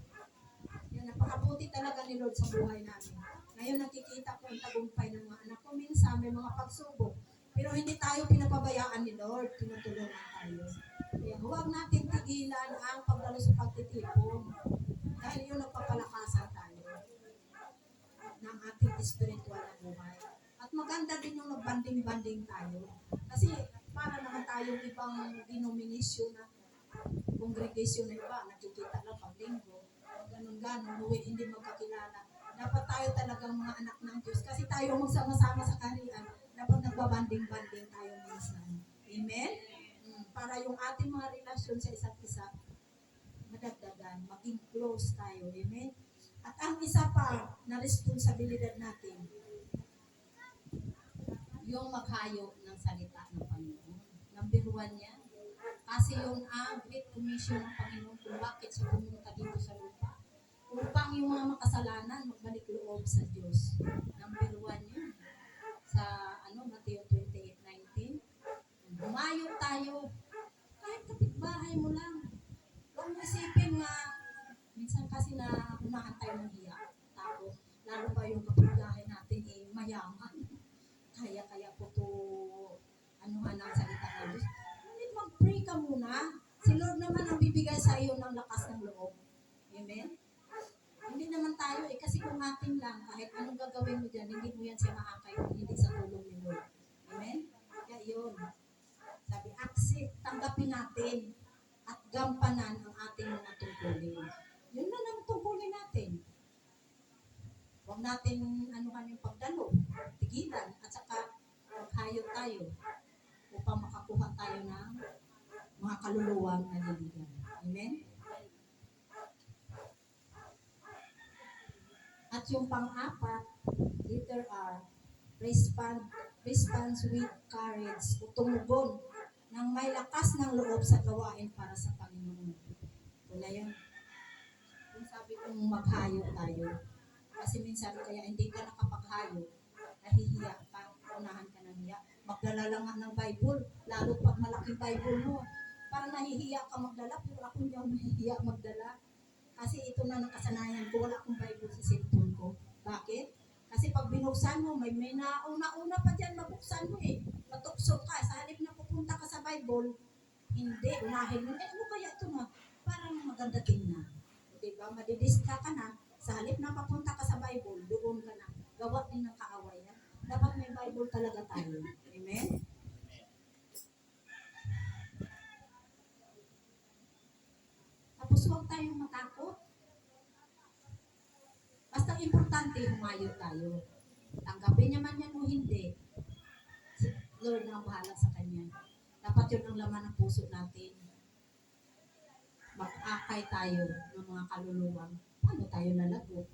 Yan, napakabuti talaga ni Lord sa buhay namin. Ngayon nakikita ko ang tagumpay ng mga anak ko. Minsan may mga pagsubok. Pero hindi tayo pinapabayaan ni Lord. Tinutulungan tayo. Kaya huwag natin tigilan ang pagdalo sa pagtitipon. Dahil yun nagpapalakasan tayo ng ating spiritual na buhay. At maganda din yung nagbanding-banding tayo. Kasi para naman tayong ibang denomination na congregation na iba, nakikita lang pag linggo, ganun-ganun, hindi magkakilala. Dapat tayo talagang mga anak ng Diyos. Kasi tayo magsama-sama sa kaharian, dapat nagbabanding-banding tayo minsan. Amen? Para yung ating mga relasyon sa isa't isa, madagdagan, maging close tayo. Amen? At ang isa pa na responsibilidad natin, yung maghayo ng salita ng Panginoon. Number 1 yan. Kasi yung Great Commission ng Panginoon kung bakit siya pumunta dito sa lupa. Upang yung mga makasalanan magbalik loob sa Diyos. Number 1 yun. Sa Mateo 28:19. Humayo tayo. Kahit kapitbahay mo lang. Huwag mo isipin na minsan kasi na unahan tayo ng hiya. Tapos, lalo pa yung kapitbahay natin mayaman. Kaya po to anuhan ang salita ng Diyos. Mag-pray ka muna. Si Lord naman ang bibigay sa iyo ng lakas ng loob. Amen? Hindi naman tayo kasi kung atin lang, kahit anong gagawin mo dyan, hindi mo yan siya maakay kung hindi sa tulong ni Lord. Amen? Kaya yun. Sabi, accept, tanggapin natin at gampanan ang ating mga tungkulin. Yun na lang tungkulin natin. Huwag natin anuhan yung pagdalo, tigilan, at saka maghayot tayo upang makakuha tayo ng mga kaluluwang naliligan. Amen? At yung pang-apat, letter R, response with courage, o tumugon ng may lakas ng loob sa gawain para sa Panginoon. Ito na yun. Kung sabi kong maghayo tayo, kasi minsan kaya hindi ka nakapaghayo, nahihiya ka, unahan ka ng hiya. Magdala lang nga ng Bible, lalo pag malaking Bible mo, parang nahihiya ka magdala, pero ako hindi ako nahihiya magdala. Kasi ito na nakasanayan ko, wala akong Bible sa cellphone ko. Bakit? Kasi pag binuksan mo, may nauna-una pa dyan, mabuksan mo matukso ka. Sa halip na pupunta ka sa Bible, hindi, unahin mo. Ano kaya ito na? Parang maganda tingnan. Diba? Madidistra ka na. Sa halip na papunta ka sa Bible, doon ka na. Gawa din ng kaawayan. Dapat may Bible talaga tayo. Amen? Tapos huwag tayong matakot. Basta importante, humayo tayo. Tanggapin niya man yan o hindi. Lord na ang bahala sa kanya. Dapat yun ang laman ng puso natin. Mag-akay tayo ng mga kaluluwang. Paano tayo lalagot?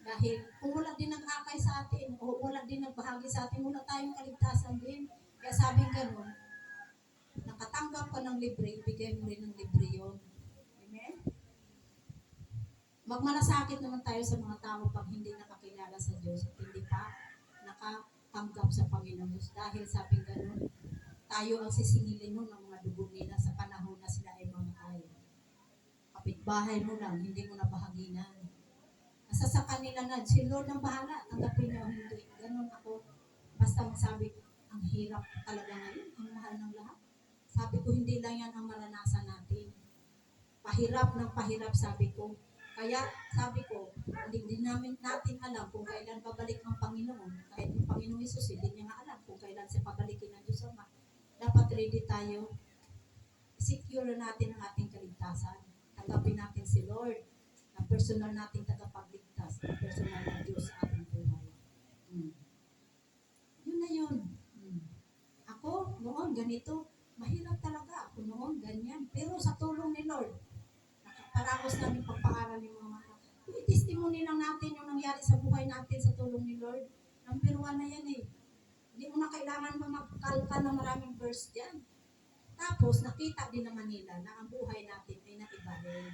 Dahil kung wala din nag-akay sa atin o wala din nagbahagi sa atin, wala tayong kaligtasan din. Kaya sabing gano'n, nakatanggap ka ng libre, ibigay mo rin ng libre yun. Amen? Magmalasakit naman tayo sa mga tao pag hindi nakakilala sa Diyos at hindi pa nakatanggap sa Panginoon Diyos. Dahil sabing gano'n, tayo ang sisingilin mo ng mga dugo nila sa panahon na sila ay mga tayo. Kapitbahay mo lang, hindi mo nabahaginan. Nasa sa kanila na, si Lord ang bahala, tanggapin niya o hindi. Ganon ako. Basta masabi, ang hirap talaga ngayon, ang mahal ng lahat. Sabi ko, hindi lang yan ang maranasan natin. Pahirap ng pahirap, sabi ko. Kaya, sabi ko, hindi natin alam kung kailan babalik ang Panginoon. Kahit yung Panginoon Isus, hindi niya nga alam kung kailan siya pabalikin ng Diyos Ama. Dapat ready tayo. Secure natin ang ating kaligtasan. Tanggapin natin si Lord na personal nating tagapagligtas, na personal na Diyos sa ating buhay. ganito. Mahirap talaga ako noon, ganyan. Pero sa tulong ni Lord, paragos namin pagpaaral ng mga anak. I-testimony lang natin yung nangyari sa buhay natin sa tulong ni Lord. Number 1 na yan eh. Hindi mo na kailangan magkalka ng maraming verse dyan. Tapos, nakita din naman nila na ang buhay natin ay naiba rin.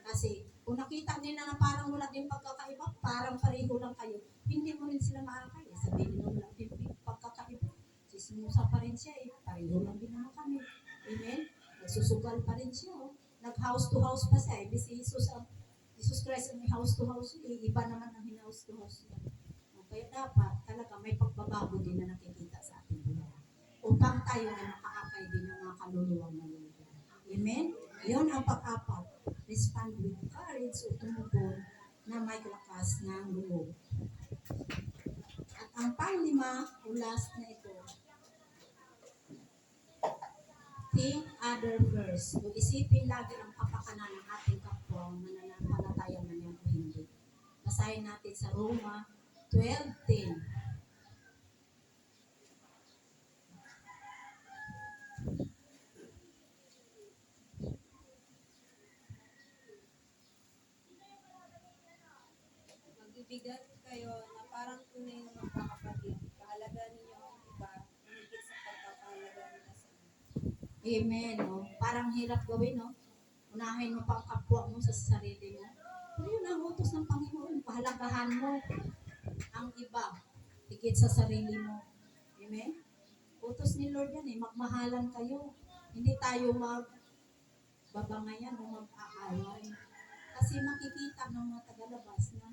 Kasi, kung nakita nila na parang wala din pagkakaiba, parang pareho lang kayo, hindi mo rin sila maakay. Sabihin nila, wala din pagkakaiba. Sismusa pa rin siya eh. Pareho lang din naman kami. Amen? Nagsusugal pa rin siya. Oh. Nag-house to house pa siya. Ibig si Jesus Christ ang may house to house. Iba naman ang house to house niya. Kaya dapat talaga may pagbabago din na nakikita sa ating buhay. Upang tayo ay makaakay din ng mga kaluluwang nalulungkot. Amen? Iyon ang pag-apat. Respond with courage o tumugon na may lakas ng loob. At ang panglima o last na ito, think other first. O isipin lagi ang kapakanan ng ating kapwa, mananampalataya man yan o hindi. Basahin natin sa Roma 12:10. Magbibigat kayo na parang tunay na magkakapatid. Pahalagahan ninyo ang iba, higit sa pagkakahalaga nila sa inyo. Amen. No? Parang hirap gawin, no? Unahin mo pang kapwa mo sa sarili mo. Pero yun ang utos ng Panginoon. Pahalagahan mo ang iba, higit sa sarili mo. Amen? Utos ni Lord yan eh. Magmahalan kayo. Hindi tayo magbabangayan o mag-aaway. Kasi makikita ng mga tagalabas na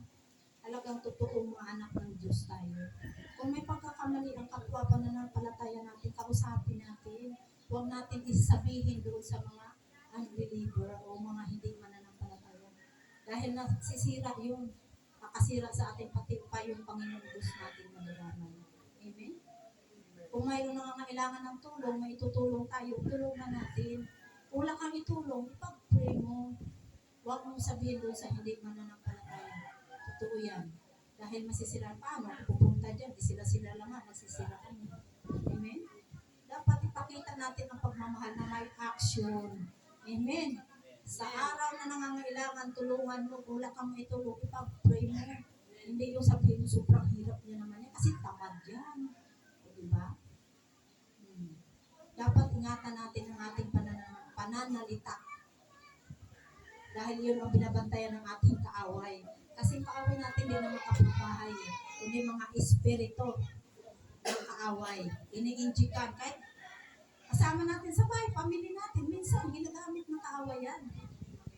talagang totoong mga anak ng Diyos tayo. Kung may pagkakamali ang kapwa pananampalataya natin, kausapin natin. Huwag natin isabihin doon sa mga unbeliever o mga hindi mananampalataya. Dahil nasisira yun. Nakasira sa ating pati pa yung Panginoon Diyos natin madalaman. Amen? Kung mayroon nangangailangan ng tulong, may itutulong tayo, tulungan natin. Kung wala kang itulong, ipag-pray mo. Huwag mong sabihin doon sa hindi mananampalataya. Totoo yan. Dahil masisira paano, pupunta dyan, di sila lang nga, masisira kami. Amen? Dapat ipakita natin ang pagmamahal na may action. Amen? Sa araw na nangangailangan, tulungan mo, kung wala kang maitulong, ipag-pray mo. Hindi yung sabihin mo, sobrang hirap niya naman yan, kasi tamad yan. O, diba? Dapat ingatan natin ang ating pananalita. Dahil yun ang binabantayan ng ating kaaway. Kasi kaaway natin din naman kapitbahay. Kundi mga espiritu ng kaaway. Iniinjikan. Kahit kasama natin sa bahay, pamilya natin, minsan ginagamit ng kaaway yan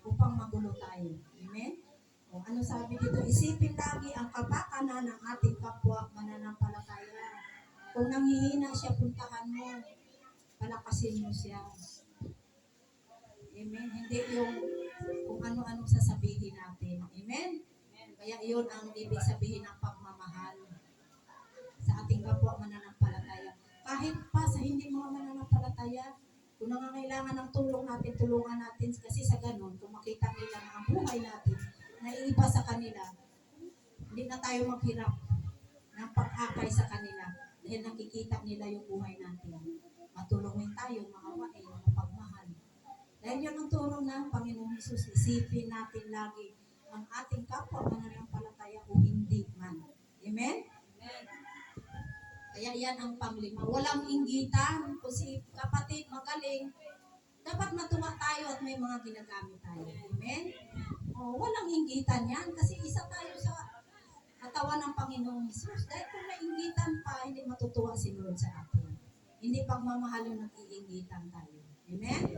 upang magulo tayo. Amen? O ano sabi dito? Isipin lagi ang kapakanan ng ating kapwa mananampalataya. Kung nanghihina siya, puntahan mo. Palakasin mo siya. Amen? Hindi yung kung ano-ano sasabihin natin. Amen? Kaya iyon ang ibig sabihin ng pagmamahal sa ating kapwa mananampalataya. Kahit pa sa hindi mga mananampalataya, kung nangangailangan ng tulong natin, tulungan natin. Kasi sa ganun, kung makita nila na ang buhay natin na iiba sa kanila, hindi na tayo maghirap ng pag-akay sa kanila dahil nakikita nila yung buhay natin. Matulungin tayo, maawain, mapagmahal. Dahil yan ang turo ng Panginoong Hesus, isipin natin lagi ang ating kapwa mananampalataya o hindi man. Amen? Amen. Kaya yan ang panglima. Walang inggitan. Kung si kapatid magaling, dapat matuwa tayo at may mga ginagamit tayo. Amen? O, walang inggitan yan kasi isa tayo sa katawan ng Panginoong Hesus. Dahil kung may inggitan pa, hindi matutuwa si Lord sa atin. Hindi pagmamahal yung nag-iingitan tayo. Amen?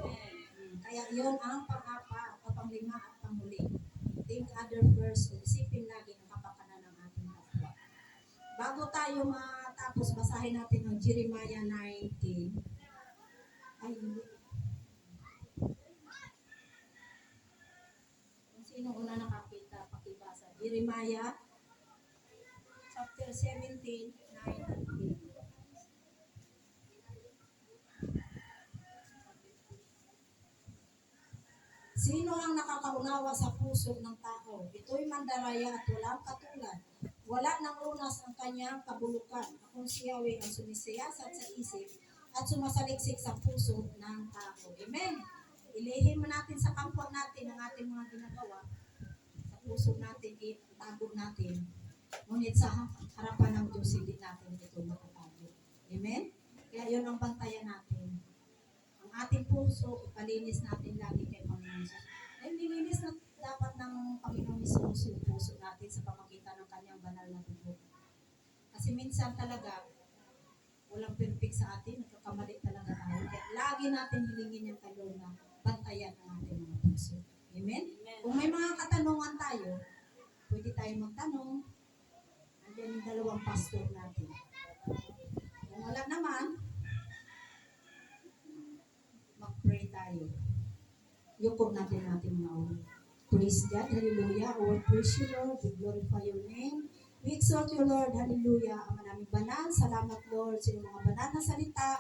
Kaya yun ang pang-apa, panglima at panghuli. Think other first. Isipin lagi ang kapakanan ng ating kapwa. Bago tayo matapos, basahin natin ang Jeremiah 19. Ay, hindi. Kung sino una nakakita, pakibasa. Jeremiah chapter 17, 9 and 10. Sino ang nakakaunawa sa puso ng tao? Ito'y mandaraya at walang katulad. Wala nang lunas ang kanyang kabulukan. Akong si Yahweh ang sumisiyasat sa isip at sumasaliksik sa puso ng tao. Amen. Ilihim mo natin sa kampo natin ang ating mga ginagawa. Sa puso natin, itago natin. Ngunit sa harapan ng Diyos, hindi natin ito makatago. Amen? Kaya yun ang bantayan natin. Ang ating puso, ipalinis natin lagi kay Panginoon Jesus. Dahil nilinis na dapat ng Panginoon Jesus yung puso natin sa pamagitan ng kanyang banal na dugo. Kasi minsan talaga, walang perfect sa atin, nagkakamali talaga tayo. Kaya lagi natin hilingin yung kay Lord na bantayan ang ating mga puso. Amen? Kung may mga katanungan tayo, pwede tayo magtanong. Andiyan yung dalawang pastor natin. Kung wala naman, mag-pray tayo. Yukob natin mga ulo. Praise God, hallelujah. We praise you, Lord. We glorify your name. We exalt you, Lord. Hallelujah. Ang naming banal. Salamat, Lord, sa iyong mga banal na salita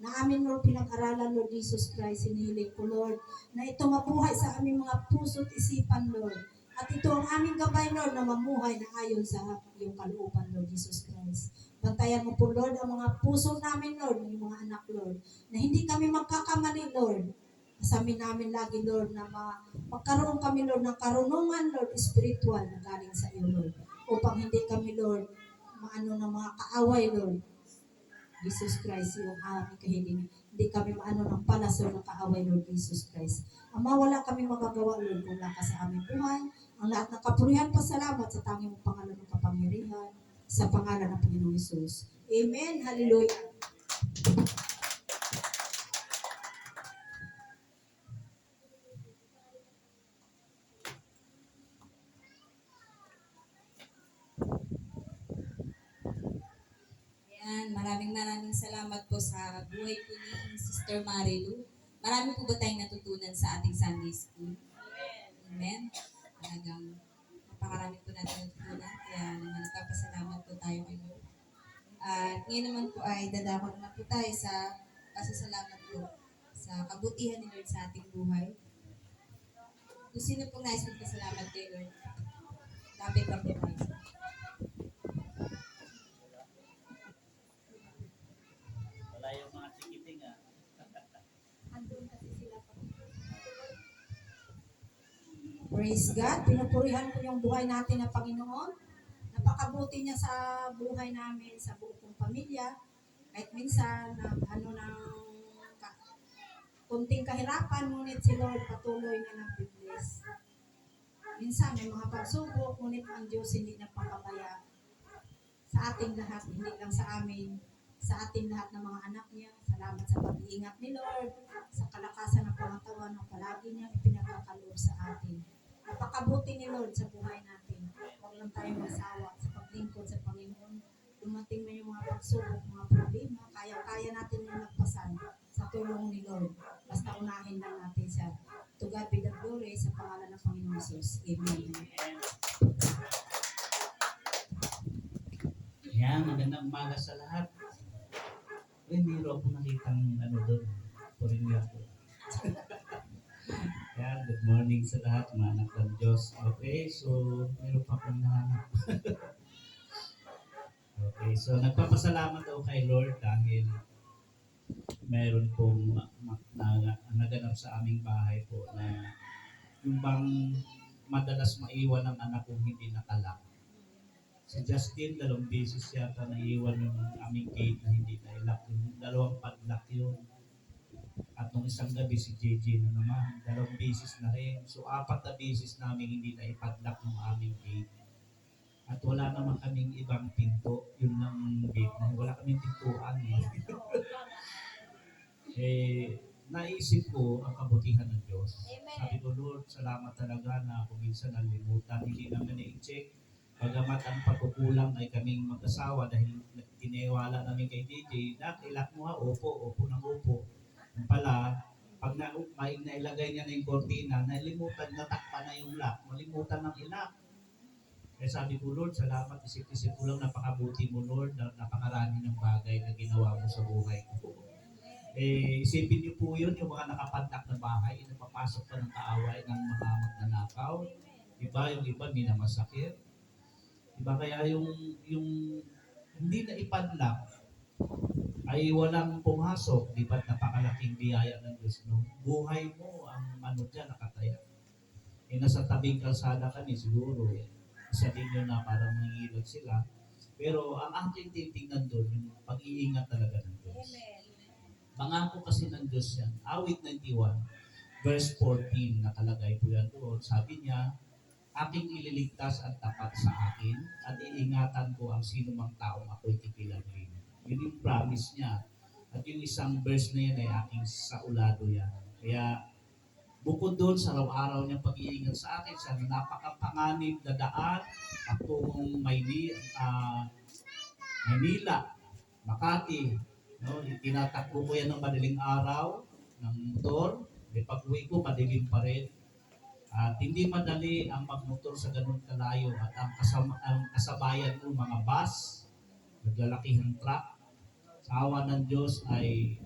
na amin, Lord, pinag-aralan, Lord Jesus Christ. Hinihiling ko, Lord, na ito mabuhay sa aming mga puso at isipan, Lord. At ito ang aming gabay, Lord, na mamuhay na ayon sa iyong kalooban, Lord Jesus Christ. Bantayan mo po, Lord, ang mga puso namin, Lord, ng mga anak, Lord, na hindi kami magkakamali, Lord. Asamin namin lagi, Lord, na magkaroon kami, Lord, ng karunungan, Lord, spiritual na galing sa iyo, Lord. Upang hindi kami, Lord, maano ng mga kaaway, Lord. Jesus Christ, yung aming kahilingan. Hindi kami maano ng palasor ng kaaway, Lord Jesus Christ. Ama, wala kami magagawa, Lord, kung wala ka sa aming buhay. Ang lahat ng kapurihan, pasalamat sa tanging mong pangalan ng kapangyarihan, sa pangalan ng Panginoong Jesus. Amen. Hallelujah. Ayan, maraming salamat po sa buhay po ni Sister Marilu. Marami po ba tayong natutunan sa ating Sunday School? Amen. Talagang napakarami po natin natutunan. Kaya naman nagpapasalamat po tayo kay Lord. At ngayon naman po ay dadako naman po tayo sa pasasalamat po sa kabutihan ni Lord sa ating buhay. Kung sino pong nais magpasalamat kay Lord, lapit lang po tayo. Wala yung mga chikiting Andun kasi sila pa. Praise God. Pinupurihan ko yung buhay natin na Panginoon. Napakabuti niya sa buhay namin, sa buong kong pamilya. Kahit minsan, kunting kahirapan, ngunit si Lord patuloy na nag-bless. Minsan may mga pagsubok, ngunit ang Diyos hindi napakabaya sa ating lahat, hindi lang sa amin, sa ating lahat ng mga anak niya. Salamat sa pag-iingat ni Lord, sa kalakasan ng pangatawan ng palagi niya ipinagkakaloob sa atin. Napakabuti ni Lord sa buhay natin. Huwag lang tayong masawa sa paglingkod sa Panginoon. Dumating na yung mga pagsubok, mga problema, kaya natin yung nagpasan sa tulong ni Lord. Basta unahin lang natin siya. To God be the glory sa pangalan ng Panginoon Jesus. Amen. Yan, magandang umaga sa lahat. Hindi ro ako nakitang doon. Purin ako. Yan, good morning sa lahat, mga anak ng Diyos. Okay, so meron pa akong nahanap. Okay, so nagpapasalamat ako kay Lord dahil meron pong naganap sa aming bahay po na yung bang madalas maiwan ng anak kong hindi nakalak. Si Justin, 2 beses yata naiwan yung aming gate na hindi na-lock. Yung 2 padlock yun. At nung isang gabi si JJ na naman, 2 beses na rin. So 4 na beses namin hindi na ipadlock ng aming gate. At wala naman kaming ibang pinto. Yun lang gate na. Wala kaming pintuan. Naisip ko ang kabutihan ng Diyos. Sabi ko, Lord, salamat talaga na kung minsan nalimutan, hindi naman na-check. Bagamat ang pagkukulang ay kaming mag-asawa dahil tiniwala namin kay DJ, ilak mo ha, opo ng opo. Yung pala, pag nailagay niya na yung kortina, nalimutan, natakpan na yung lock, malimutan ng ilak. Kaya sabi ko, Lord, salamat, isip-isip ko lang, napakabuti mo, Lord, napakarami ng bagay na ginawa mo sa buhay ko. Isipin niyo po yun, yung mga nakapantak na bahay, napapasok pa ng kaaway ng mga magnanakaw. Iba, yung iba, minamasakit. Iba kaya yung hindi na ipadlock, ay walang pumasok, di ba't napakalaking biyaya ng Diyos, no? Buhay mo, ang ano dyan, nakataya. Eh, nasa tabing kalsada kami, siguro, sa inyo na parang nangilot sila. Pero ang aking titingnan doon, yung pag-iingat talaga ng Diyos. Mangako kasi ng Diyos yan. Awit 91, verse 14, nakalagay po yan doon. Sabi niya, aking ililigtas at tapat sa akin at iingatan ko ang sino mang taong ako'y kikilanlin. Yun yung promise niya. At yung isang verse na yan ay aking saulado yan. Kaya bukod doon sa araw-araw niyang pag-iingat sa akin, sa napakapanganib na daan patungong Maynila, Makati, no? Tinatakbo ko yan ng madaling araw ng motor. Pag-uwi ko, madilim pa rin. At hindi madali ang magmotor sa ganun kalayo at ang kasabayan ko mga bus, naglalakihang truck. Sa awa ng Diyos ay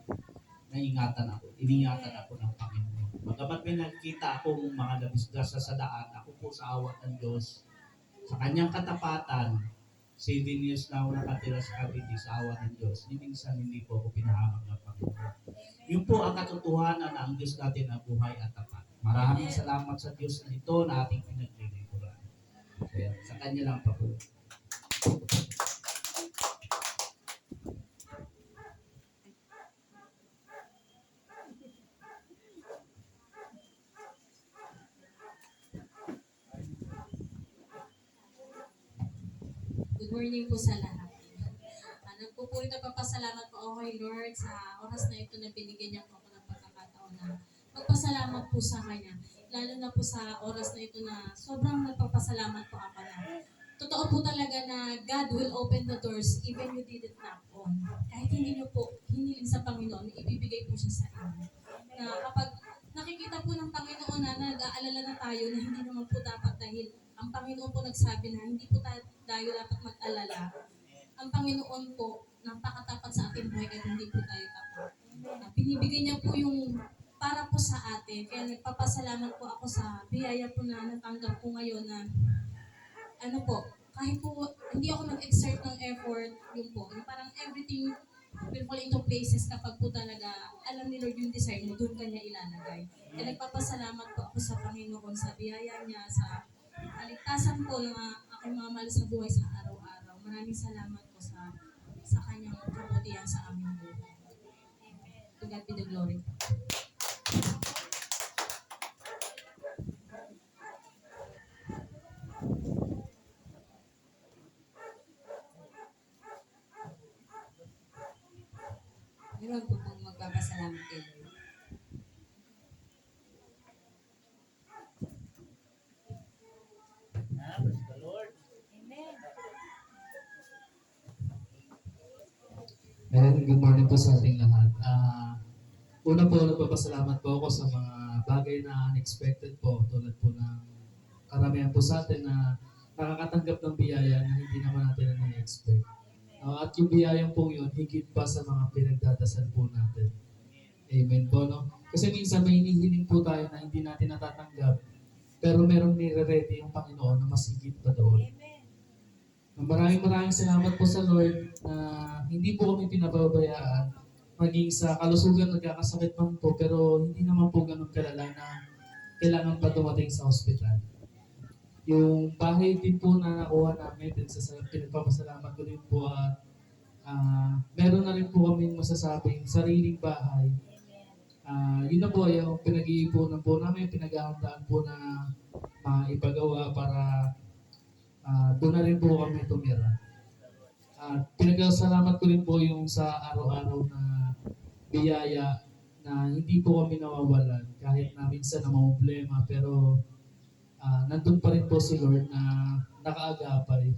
iningatan ako ng Panginoon. Bagamat may nakita akong mga nabisgrasya sa daan, ako po sa awa ng Diyos, sa kanyang katapatan, 7 years na ako nakatira sa Cavite sa awa ng Diyos. Minsan hindi po ako pinahamak ng Panginoon. Yun po ang katotohanan na ang Diyos natin ang buhay at tapat. Maraming salamat sa Diyos na ito na ating pinaglilingkuran. Kaya sa Kanya lang pa po. Good morning po sa lahat. Nagpupuri na papasalamat po ako kay Lord sa oras na ito na binigyan niya po ako ng pagkakataon na magpasalamat po sa Kanya. Lalo na po sa oras na ito na sobrang nagpapasalamat po ako na totoo po talaga na God will open the doors even you didn't knock on. Kahit hindi niyo po hiniling sa Panginoon, ibibigay po siya sa inyo. Na kapag nakikita po ng Panginoon na nag-aalala na tayo na hindi naman po dapat dahil ang Panginoon po nagsabi na hindi po tayo dapat mag-alala. Ang Panginoon po, napakatapat sa ating buhay at hindi po tayo tapat. Binibigay niya po yung para po sa atin. Kaya nagpapasalamat po ako sa biyaya po na natanggap ko ngayon na ano po, kahit po hindi ako nag-exert ng effort, yun po, yung parang everything will fall into places kapag po talaga alam ni Lord yung desire mo, doon kanya ilalagay. Kaya nagpapasalamat po ako sa Panginoon sa biyaya niya, sa kaligtasan po ng aking mga mahal sa buhay sa araw-araw. Maraming salamat po sa kanyang kabutihan sa aming buhay. To God be the glory. Meron po pong magpapasalamat kay Lord. Praise the Lord. Good morning po sa ating lahat. Una po, nagpapasalamat po ako sa mga bagay na unexpected po, tulad po ng karamihan po sa atin na nakakatanggap ng biyaya na hindi naman natin na-expect. At yung biyayang po yun, higit pa sa mga pinagdadasal po natin. Amen po, no? Kasi minsan may hinihiling po tayo na hindi natin natatanggap, pero merong nire-ready yung Panginoon na mas higit pa doon. Maraming salamat po sa Lord na hindi po kami pinababayaan. Maging sa kalusugan nagkakasakit man po, pero hindi naman po ganun kalala na kailangan pa dumating sa ospital. Yung bahay din po na nakuha namin din sa pinagpapasalamat ko din po at meron na rin po kami masasabing sariling bahay. Yun na po yung pinag-iipunan po namin, pinag-ahandaan po na maipagawa para doon na rin po kami tumira. Pinagkasalamat ko rin po yung sa araw-araw na biyaya na hindi po kami nawawalan kahit na minsan na problema, pero nandun pa rin po si Lord na nakaagapay.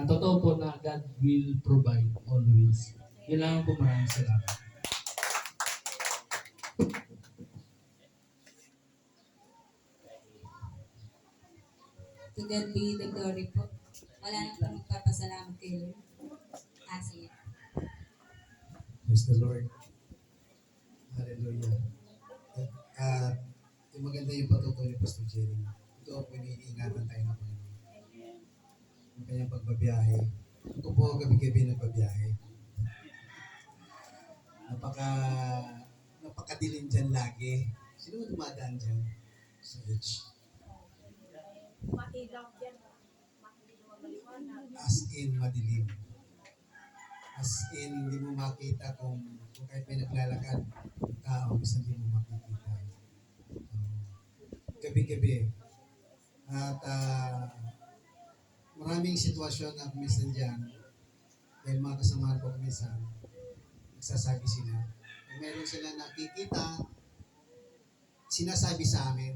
Totoo po na God will provide always. Yun lang po, maraming salamat. To God be the glory po. Wala nang po magpapasalamat kay Lord. Sige. Praise the Lord. Hallelujah. Yung maganda yung patutuloy ni Pastor Jerry. Ito po iniingatan tayo ng Panginoon. Yung kanyang pagbabiyahe. Ito po gabi-gabi nagbabiyahe. napakadilim dyan lagi. Sino mo dumadaan dyan? Sa H. Mailaw yan. Hindi naman maliwanag. As in, madilim. As in, hindi mo makita kung kahit may naglalakad ng tao, minsan hindi mo makikita. Gabi-gabi. At maraming sitwasyon na minsan dyan, dahil mga kasamahan ko minsan, nagsasabi sila, kung meron sila nakikita, sinasabi sa amin.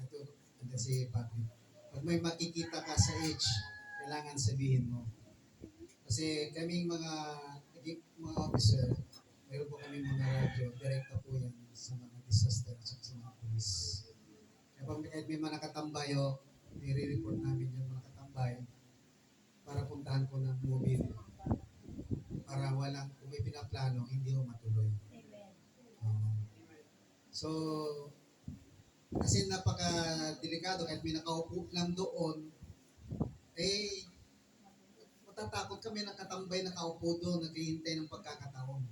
Ito, ito si Patrick. Pag may makikita ka sa H, kailangan sabihin mo. Kasi kaming mga officer, meron po kami mga radyo, direkta po yan sa mga disaster at sa mga police. Kaya kahit may mga nakatambayo, nire-report namin yung mga katambay para puntahan ko ng mobile para walang, kung may pinaplano, hindi mo matuloy. So, kasi napaka-delikado kahit may nakaupo lang doon, eh, matatakot kami nakatambay nakaupo doon, naghihintay ng pagkakataon.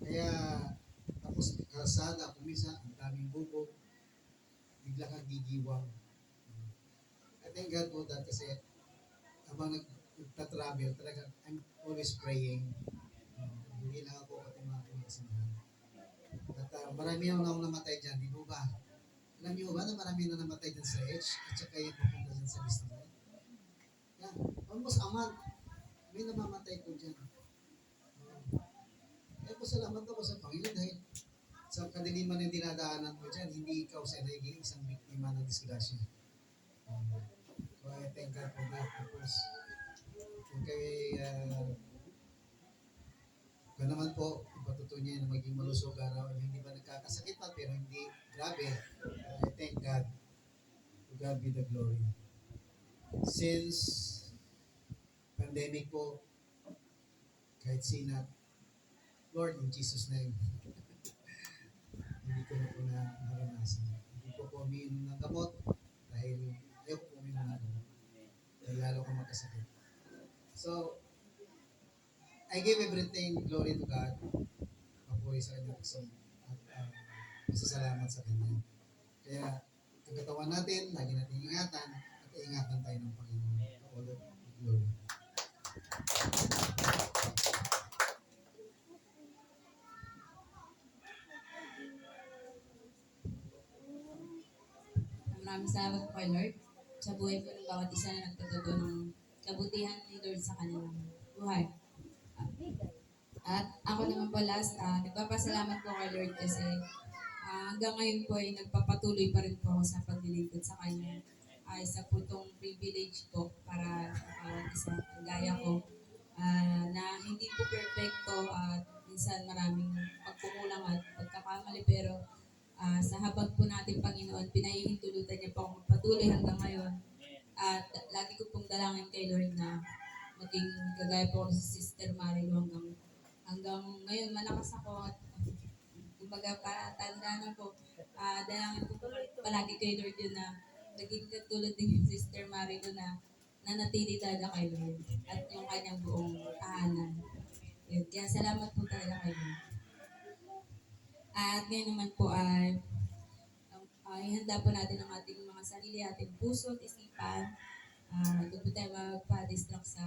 Kaya, tapos kalsada, kumisa, ang daming bubog, bigla kang gigiwang. I thank God for that kasi habang nagta-travel, talaga, I'm always praying. Hindi lang ako pati mga pinagsimahan. At marami na akong namatay dyan, di mo ba? Alam niyo ba na marami na namatay dyan sa H at saka yung pupunta dyan sa Bistamay? Yan, almost a month. May namamatay ko dyan. Kaya po salamat ako sa Panginoon dahil sa kadiliman ng dinadaanan ko dyan, hindi ikaw sa naging isang biktima ng disgrasya. So I thank God for that because kung kung naman po, patutunyan na maging malusog araw, hindi ba nagkakasakit pa, pero hindi grabe. I thank God. To God be the glory. Since pandemic po, kahit sinat, Lord, in Jesus' name, hindi ko na po naranasan. Hindi ko po umiinom ng gamot dahil ayaw ko po umiinom ng gamot. Dahil lalo ko magkasakit. So, I give everything glory to God. Papuri sa Kanya at pasasalamat sa Kanya. Kaya, ang katawan natin, lagi natin ingatan at ingatan tayo ng Panginoon. All the glory. Maraming salamat po kay Lord sa buhay po ng bawat isa na nagtuturo ng kabutihan ni Lord sa kanilang buhay. At ako naman po last, nagpapasalamat po kay Lord kasi hanggang ngayon po ay nagpapatuloy pa rin po ako sa paglilingkod sa Kanya. Isa po itong privilege po para sa bawat isa gaya ko na hindi po perfecto at minsan maraming pagkukulang at pagkakamali pero sa habang po natin Panginoon, pinahihintulutan niya po akong patuloy hanggang ngayon. At lagi ko pong dalangin kay Lord na maging kagaya po ako sa Sister Marilu hanggang ngayon malakas ako at kumbaga patanda na po. Dalangin ko po palagi kay Lord yun na naging katulad din yung Sister Marilu na nanatili talaga kay Lord at yung kanyang buong tahanan. Yun. Kaya salamat po talaga kay Lord. At ngayon naman po ay ihanda po natin ang ating mga sarili, ating puso at isipan. Doon po tayo magpa-distract sa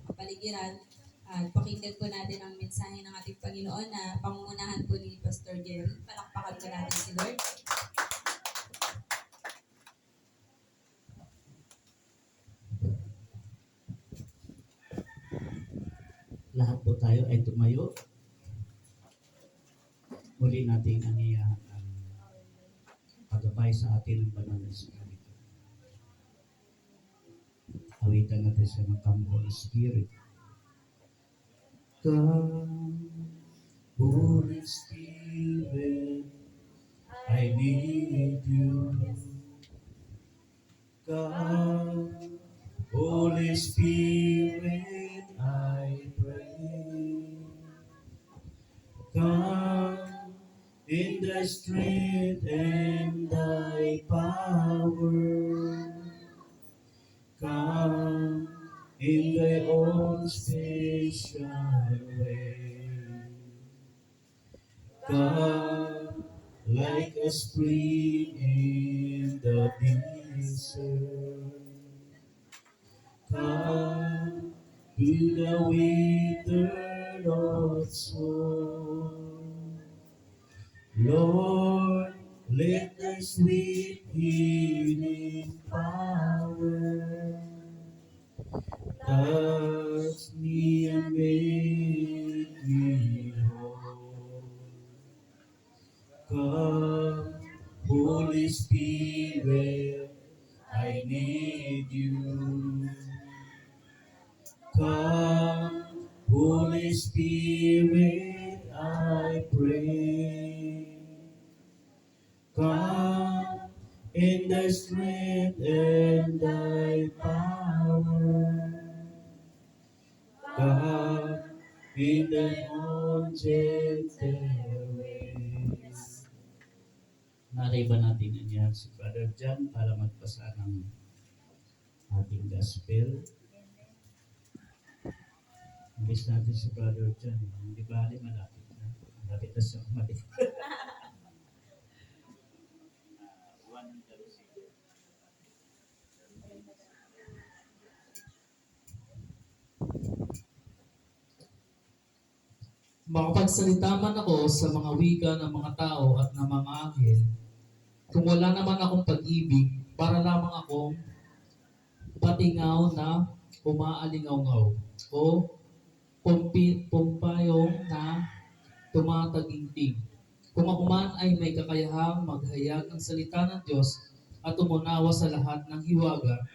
kapaligiran. At pakinggan po natin ang mensahe ng ating Panginoon na pangungunahan po ni Pastor Jerry. Palakpakan po natin si Lord. Lahat po tayo ay tumayo. Muli nating aniya ang paggabay sa atin ng banal na Espiritu. Awitan natin sa mga Holy Spirit. Come, Holy Spirit, I need you. Come, Holy Spirit, I pray. Come in thy strength and thy power. Come in thy own special way. Come like a spring in the desert. Come to the withered old soul. Lord, let thy sweet healing power touch me and make me whole. Come, Holy Spirit, I need you. Come, Holy Spirit, I pray. Come in thy strength and thy power. Come in thy own gentle ways. Naray ba natin yan si Brother John para magpasa ng ating gospel? Imbis natin si Brother John, hindi ba malapit na? Malapit na siya kumalik. Makapagsalita man ako sa mga wika ng mga tao at ng mga anghel, kung wala naman akong pag-ibig, para lamang akong patingaw na umaalingaw-ngaw o pumpayong na tumataginting. Kung ako man ay may kakayahang maghayag ng salita ng Diyos at umunawa sa lahat ng hiwaga,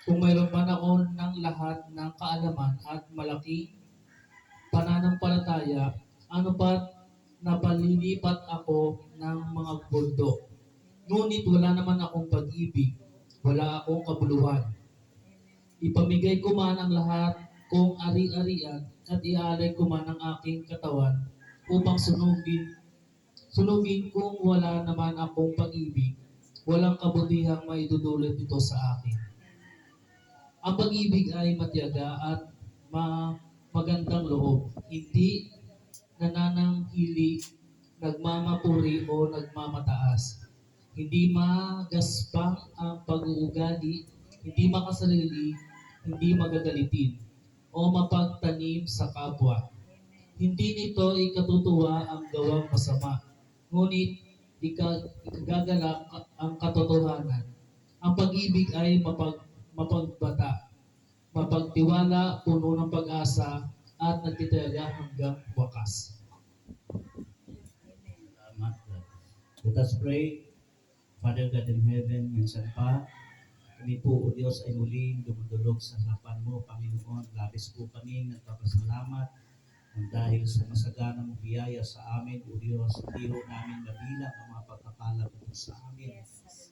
kung mayroon man ako ng lahat ng kaalaman at malaking pananampalataya, ano pat napalilipat ako ng mga bundok. Ngunit wala naman akong pag-ibig, wala akong kabuluhan. Ipamigay ko man ang lahat kong ari-arian at ialay ko man ang aking katawan upang sunugin kung wala naman akong pag-ibig, walang kabutihang maidudulot ito sa akin. Ang pag-ibig ay matiyaga at magandang loob, hindi nanananghili, nagmamapuri o nagmamataas. Hindi magaspang ang pag-uugali, hindi makasarili, hindi magagalitin, o mapagtanim sa kapwa. Hindi nito ikatutuwa ang gawang masama, ngunit ikagagalak ang katotohanan. Ang pag-ibig ay mapagbata, mapagtiwala, puno ng pag-asa, at nagtitiyaga hanggang wakas. Salamat. Let us pray. Father God in heaven, minsan pa, kami po, O Diyos, ay muling dumudulog sa harapan mo, Panginoon. Labis po kami nagpapasalamat dahil sa masaganang biyaya sa amin, O Diyos, hindi ho namin mabilang ang mga pagkakalat mo sa amin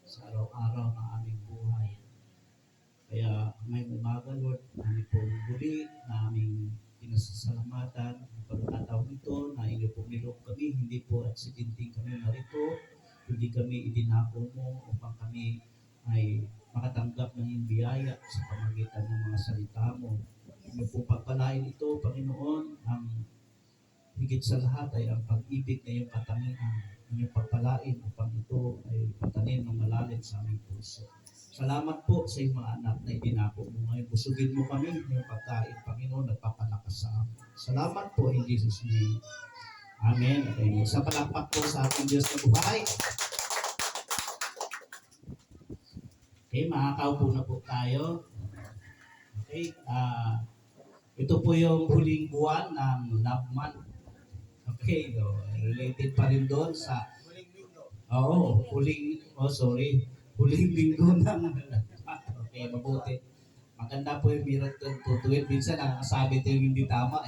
sa araw-araw ng aming buhay. Kaya ngayong umaga, Lord, namin po muli na aming pinasasalamatan ang pagkakataon ito na inyo po nilong kami, hindi po aksidenteng kami narito, hindi kami idinako mo upang kami ay makatanggap ng iyong biyaya sa pamagitan ng mga salita mo. Inyo po pagpalain ito, Panginoon, ang higit sa lahat ay ang pag-ibig na iyong katangian, inyong pagpalain upang ito ay patanin ng malalim sa aming puso. Salamat po sa iyong mga anak na idinako mo ngayon. Busugin mo kami ng pagkain, Panginoon, at papalakas sa amin. Salamat po in Jesus' name. Amen. Amen. Sa palakpak po sa ating Diyos na buhay. Okay, makakaupo na po tayo. Okay, ito po yung huling buwan ng Love Month. Okay, related pa rin doon sa huling linggo ng okay, mabuti. Maganda po yung miracle tutuwid. Minsan nakakasabi ito yung hindi tama.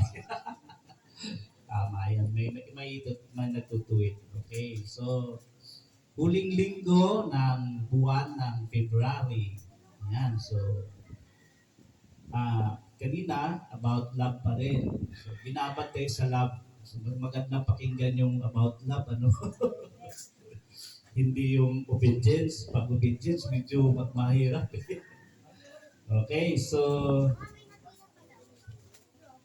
Tama yan. May nagtutuwid. Okay, so huling linggo ng buwan ng February. Yan, so kanina about love pa rin. So binabate sa love. So maganda pakinggan yung about love, ano? Hindi yung obedience. Pag obedience, medyo mahirap. Okay, so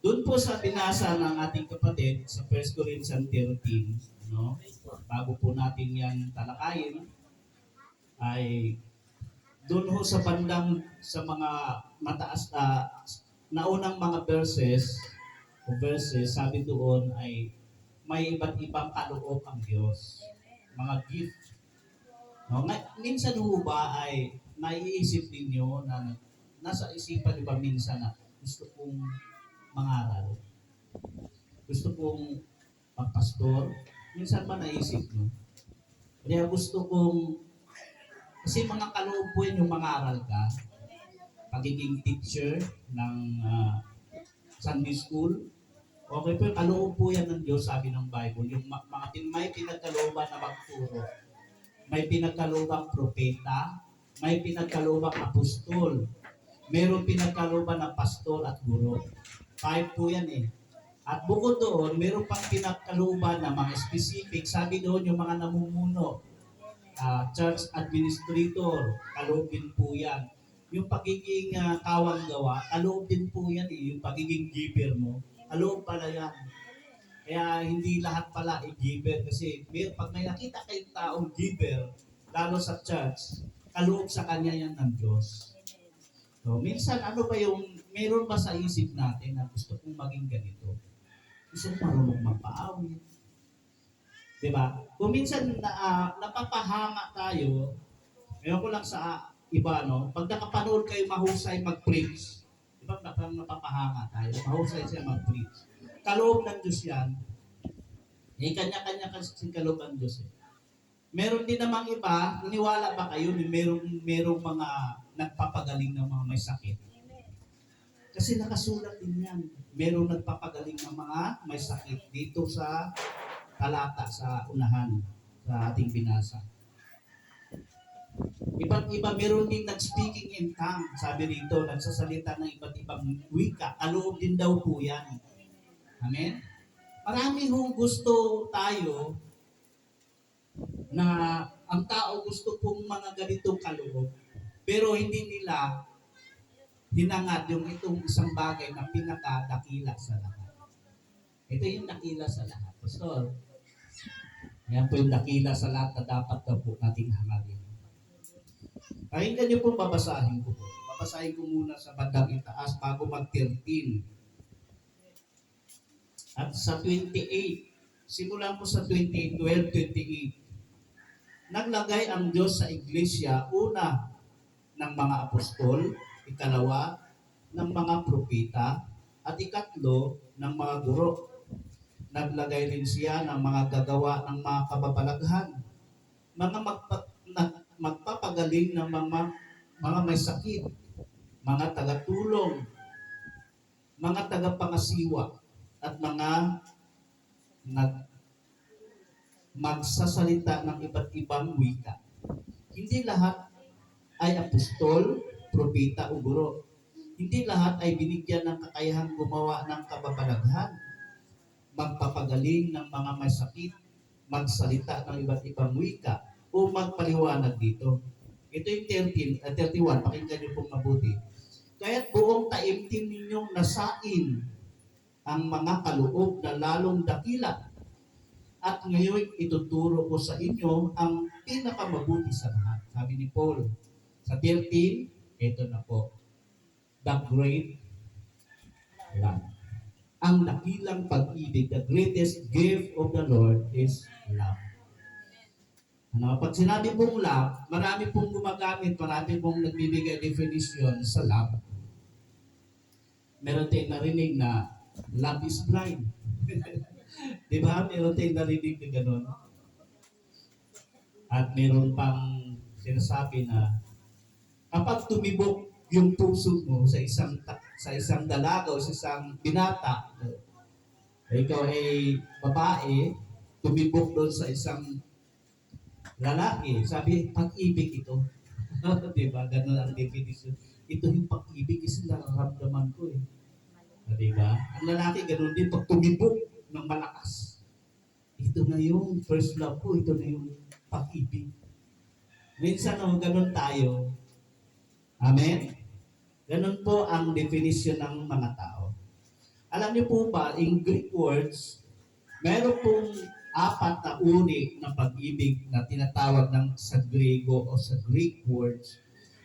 doon po sa binasa ng ating kapatid sa 1 Corinthians 13, no? Bago po natin yan talakayin, ay doon ho sa bandang sa mga mataas na naunang mga verses, sabi doon ay may iba't ibang kaloob ang Diyos. Mga gift. No? Minsan ho ba ay naiisip ninyo na nasa isipan niyo ba minsan na gusto kong mangaral? Gusto kong magpastor? Minsan ba naisip nyo? Kaya gusto kong, kasi mga kaloob po yan yung mangaral ka, pagiging teacher ng Sunday school. Okay po, kaloob po yan ng Diyos, sabi ng Bible. Yung may pinagkalooban na magturo. May pinagkaloobang propeta, may pinagkaloobang apostol, meron pinagkalooban na pastor at guro. 5 po yan eh. At bukod doon, meron pang pinagkalooban na mga specific. Sabi doon yung mga namumuno, church administrator, kaloob din po yan. Yung pagiging kawang gawa, kaloob din po yan eh. Yung pagiging giver mo, kaloob pala yan. Kaya hindi lahat pala i-giver kasi pag may nakita kayong taong giver, lalo sa church, kaloob sa kanya yan ng Diyos. So, minsan ano ba yung, meron ba sa isip natin na gusto kong maging ganito? Gusto kong marunong magpaawit. Diba? Kung minsan napapahanga tayo, meron ko lang sa iba, no? Pag nakapanood kayo mahusay mag-preach, diba napapahanga tayo, mahusay siya mag-preach. Kaloob ng Diyos yan. Eh, kanya-kanya kasi kaloob ng Diyos. Meron din namang iba, naniwala ba kayo, merong mga nagpapagaling ng mga may sakit? Kasi nakasulat din yan. Merong nagpapagaling ng mga may sakit dito sa talata, sa unahan, sa ating binasa. Iba't iba, meron din nag-speaking in tongue. Sabi rito, nagsasalita ng iba't ibang wika. Kaloob din daw po yan. Amen? Marami hong gusto tayo na ang tao gusto pong mga ganitong kaloob, pero hindi nila hinangad yung itong isang bagay na pinakadakila sa lahat. Ito yung dakila sa lahat. Pastor, yan po yung dakila sa lahat na dapat na po nating hangarin. Pakinggan niyo po, babasahin ko po. Babasahin ko muna sa bandang itaas bago mag-13. At sa 28, simulan ko sa 28, 12, 28. Naglagay ang Diyos sa iglesia, una, ng mga apostol, ikalawa, ng mga propeta, at ikatlo, ng mga guro. Naglagay rin siya ng mga gagawa ng mga kababalaghan, mga magpapagaling ng mga may sakit, mga tagatulong, mga tagapangasiwa, at mga magsasalita ng iba't ibang wika. Hindi lahat ay apostol, propeta o guro. Hindi lahat ay binigyan ng kakayahang gumawa ng kababalaghan, magpapagaling ng mga may sakit, magsalita ng iba't ibang wika, o magpaliwanag dito. Ito yung 31, pakinggan niyo pong mabuti. Kaya't buong taimtim ninyong nasain ang mga kaloob na lalong dakila. At ngayon ituturo ko sa inyo ang pinakamabuti sa lahat. Sabi ni Paul. Sa 13, ito na po. The great love. Ang dakilang pag-ibig, the greatest gift of the Lord is love. Pag sinabi pong love, marami pong gumagamit, marami pong nagbibigay definition sa love. Meron tayong narinig na love is blind. Di ba? Meron tayong narinig na gano'n. At meron pang sinasabi na kapag tumibok yung puso mo sa isang dalaga o sa isang binata, ikaw ay babae, tumibok doon sa isang lalaki, sabi, pag-ibig ito. Di ba? Ganun ang definition. Ito yung pag-ibig kasi nararamdaman ko eh. Di ba? Ang lalaki ganun din, pag tumibok ng malakas. Ito na yung first love ko, ito na yung pag-ibig. Minsan ganun tayo. Amen? Ganun po ang definition ng mga tao. Alam niyo po ba, in Greek words, meron pong apat na uri ng pag-ibig na tinatawag ng sa Griego o sa Greek words.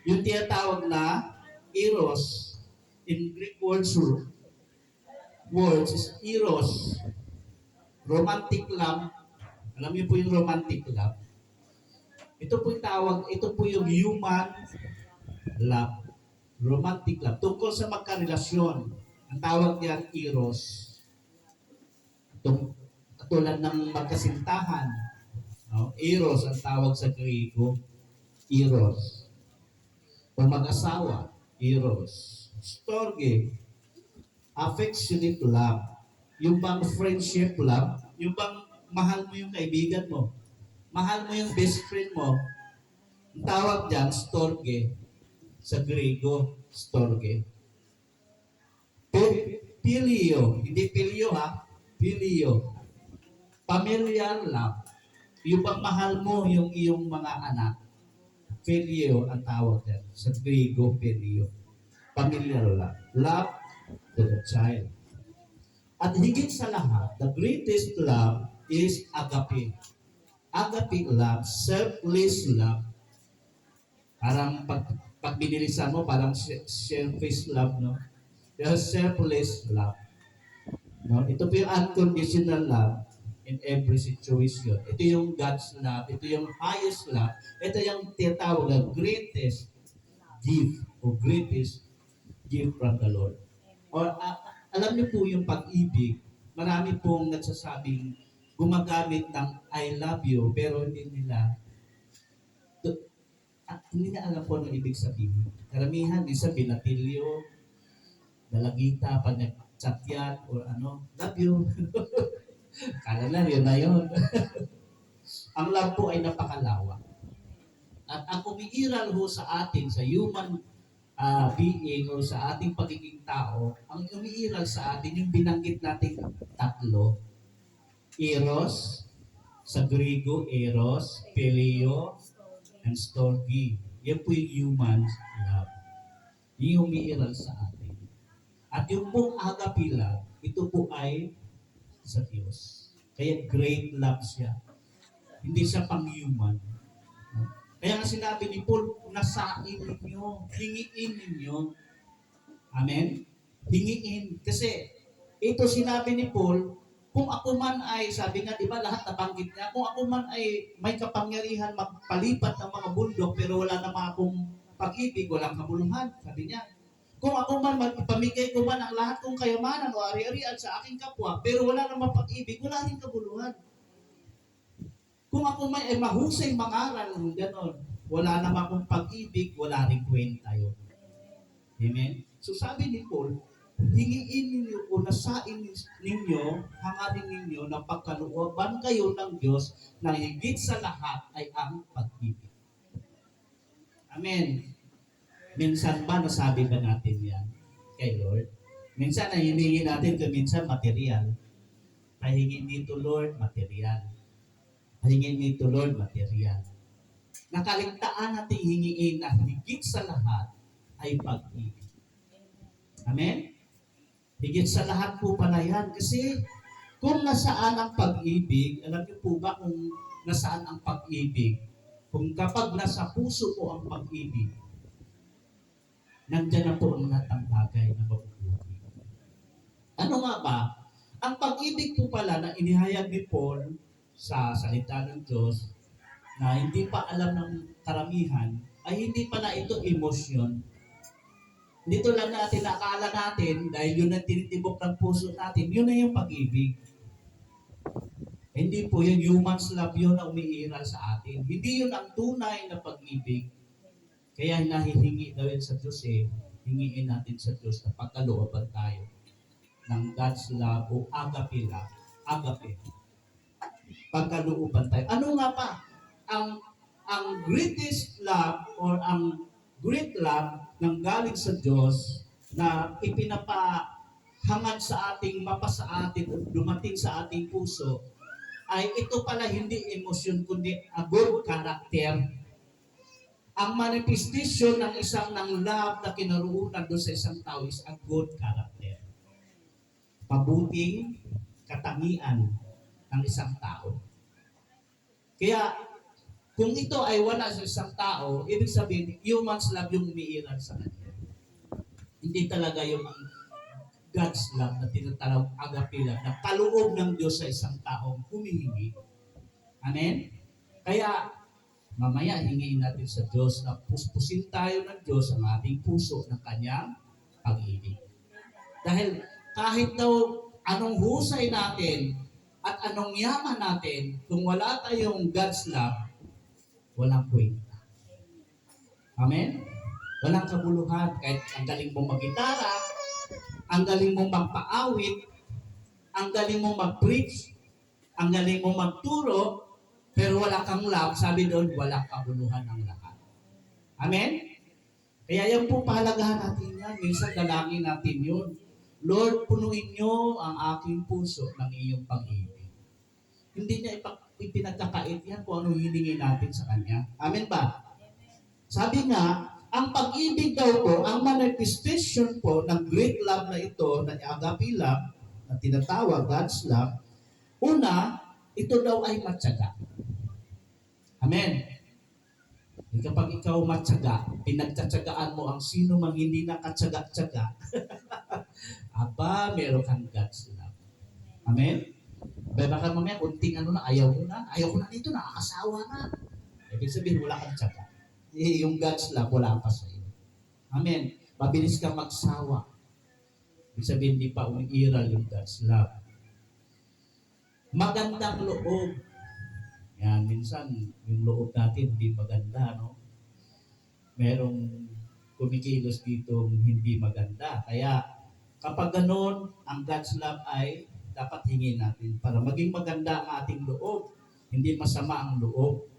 Yung tinatawag na eros, in Greek words is eros, romantic love. Alam niyo po yung romantic love? Ito po yung tawag, ito po yung human love. Romantic love. Tungkol sa magkarelasyon. Ang tawag niyan, eros. Tulad ng magkasintahan. No? Eros ang tawag sa Griego. Eros. O mag-asawa. Eros. Storge. Affectionate love. Yung bang friendship love. Yung bang mahal mo yung kaibigan mo. Mahal mo yung best friend mo. Ang tawag dyan, storge. Sa Griego, storge. Pilio. Hindi pilio ha. Pilio. Familiar love. Yung bang mahal mo yung iyong mga anak. Filio ang tawag yan. Sa Griego, filio. Familiar love. Love to the child. At higit sa lahat, the greatest love is agape. Agape love, selfless love. Parang pag binilisan mo, parang selfish love, no? Pero selfless love. No? Ito po yung unconditional love in every situation. Ito yung God's love. Ito yung highest love. Ito yung tinatawag na greatest gift o greatest gift from the Lord. Or alam niyo po yung pag-ibig, marami pong nagsasabing gumagamit ng I love you, pero hindi nila alam po anong ibig sabihin. Karamihan, isa binatilyo, dalagita, pag nag-chat yan, or ano, love you. Kala na, yun na yun. Ang love po ay napakalawak. At ang umiiral ho sa atin, sa human being o sa ating pagiging tao, ang umiiral sa atin, yung binanggit natin tatlo, eros, sa Griego, eros, pilio, and storge. Yan po yung human love. Yung umiiral sa atin. At yung pong agape love, ito po ay sa Diyos. Kaya great love siya. Hindi siya pang-human. Kaya nga sinabi ni Paul, nasain ninyo, hingiin ninyo. Amen? Hingiin. Kasi ito sinabi ni Paul, kung ako man ay, sabi nga, di ba, lahat nabanggit niya, kung ako man ay may kapangyarihan magpalipat ng mga bundok, pero wala naman akong pag-ibig, walang kabuluhan. Sabi niya, kung ako man magpamigay ko man ang lahat kong kayamanan o ari-arian sa aking kapwa, pero wala namang pag-ibig, wala rin kabuluhan. Kung ako man ay mahusay mangaral, gano'n, wala naman akong pag-ibig, wala rin kwenta yun. Amen? So sabi ni Paul, hingiin ninyo o nasain ninyo, hangarin ninyo na pagkalooban kayo ng Diyos na higit sa lahat ay ang pag-ibig. Amen. Minsan ba nasabi ba natin yan kay Lord? Minsan na hiningi natin kung minsan material. Pahingin nito Lord, material. Pahingin nito Lord, material. Nakaligtaan natin hingiin na higit sa lahat ay pag-ibig. Amen? Higit sa lahat po pala yan. Kasi kung nasaan ang pag-ibig, alam niyo po ba kung nasaan ang pag-ibig? Kung kapag nasa puso po ang pag-ibig, nandiyan na po ang lahat ng bagay na mabubuti. Ano nga ba? Ang pag-ibig po pala na inihayag ni Paul sa salita ng Diyos na hindi pa alam ng karamihan, ay hindi pala ito emosyon. Dito lang natin, nakakala natin, dahil yun ang tinitibok ng puso natin, yun na yung pag-ibig. Hindi po yung human's love yun na umiiral sa atin. Hindi yun ang tunay na pag-ibig. Kaya nahihingi daw yun sa Diyos hingiin natin sa Diyos na pagkalooban tayo ng God's love o agape love. Agape. Pagkalooban tayo. Ano nga pa? Ang greatest love or ang great love ng galing sa Diyos na ipinapahangad sa ating, mapasa atin, dumating sa ating puso, ay ito pala hindi emosyon, kundi a good character. Ang manifestation ng isang ng love na kinaroonan doon sa isang tao is a good character. Mabuting katangian. ng isang tao. Kaya, kung ito ay wala sa isang tao, ibig sabihin, humans love yung umiiral sa kanya. Hindi talaga yung God's love na tinatawag agape love, na kaloob ng Diyos sa isang taong humihingi. Amen? Kaya, mamaya hingiin natin sa Diyos na puspusin tayo ng Diyos ang ating puso ng kanyang pag-ibig. Dahil kahit daw anong husay natin at anong yaman natin, kung wala tayong God's love, walang kwenta. Amen? Walang kabuluhan. Kahit ang galing mong mag-gitara, ang galing mong magpaawit, ang galing mong mag-preach, ang galing mong magturo, pero wala kang love, sabi doon, walang kabuluhan ang lahat. Amen? Kaya yan po pahalagahan natin yan. Minsan dalangin natin yun. Lord, punuin niyo ang aking puso ng iyong pag-ibig. Hindi niya ipinagkakait yan kung anong hiningi natin sa Kanya. Amen ba? Sabi nga, ang pag-ibig daw po, ang manifestation po ng great love na ito, na agape love, na tinatawag God's love, una, ito daw ay matyaga. Amen. Kapag ikaw matyaga, pinagtsatsagaan mo ang sino mang hindi nakatsaga-tsaga, aba, meron kang God's love. Amen? Baka mamaya, kunting ayaw ko na nito, nakakasawa na. Ibig sabihin, wala kang tsaga. Yung God's love, wala pa sa iyo. Amen. Mabilis kang magsawa. Ibig sabihin, hindi pa umiiral yung God's love. Magandang loob. Yan, minsan, yung loob natin, hindi maganda, no? Merong kumikilos dito hindi maganda. Kaya, kapag ganun, ang God's love ay dapat hingin natin para maging maganda ang ating loob. Hindi masama ang loob.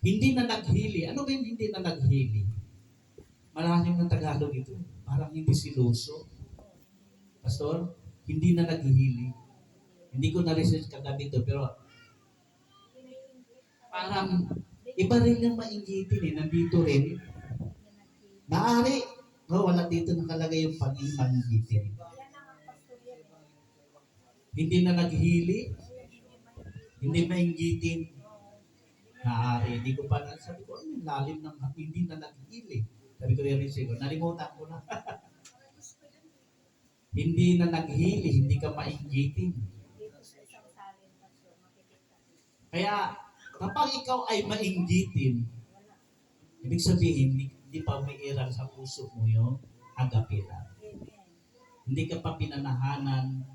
Hindi na naghili. Ano ba yung hindi na naghili? Malalim ng Tagalog ito. Parang hindi siloso. Pastor, hindi na naghili. Hindi ko na-research kagabi ito, pero parang iba rin yung mainggitin eh. Nandito rin. Naari. Wala dito nakalagay yung pag-imanggitin. Hindi na naghili. Hindi mainggitin. Naari. Hindi ko pa sabi ko, ay, lalim ng hindi na naghili. Sabi ko rin siguro, nalimutan ko na. Hindi na naghili, hindi ka mainggitin. Kaya, kapag ikaw ay mainggitin, ibig sabihin, hindi pa umiiral sa puso mo yung agape love. Hindi ka pa pinanahanan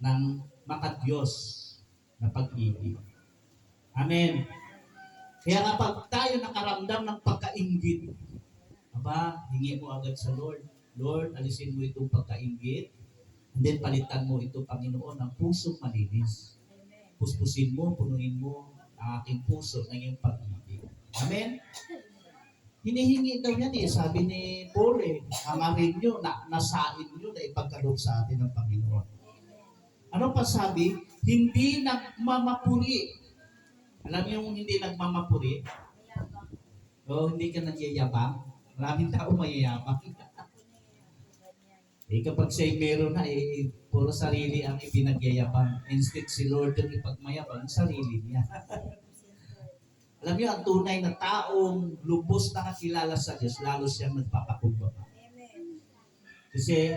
ng makadiyos na pag-ibig. Amen. Kaya kapag tayo nakaramdam ng pagkainggit, hingi mo agad sa Lord. Lord, alisin mo itong pagkainggit, and then palitan mo ito, Panginoon, ng pusong malinis. Puspusin mo, punuin mo ang aking puso ng iyong pag-ibig. Amen? Hinihingi daw yan eh. Sabi ni Paul hangarin nyo, nasain nyo na ipagkaloob sa atin ng Panginoon. Ano pa sabi? Hindi nagmamapuri. Alam niyo yung hindi nagmamapuri? Hindi ka nagyayabang. Maraming tao mayayabang. Kapag siya'y meron na, puro sarili ang ipinagyayabang. Instead si Lord yung ipagmayabang, sarili niya. Alam niyo, ang tunay na taong lubos na kakilala sa Diyos, lalo siyang nagpapakumbaba. Kasi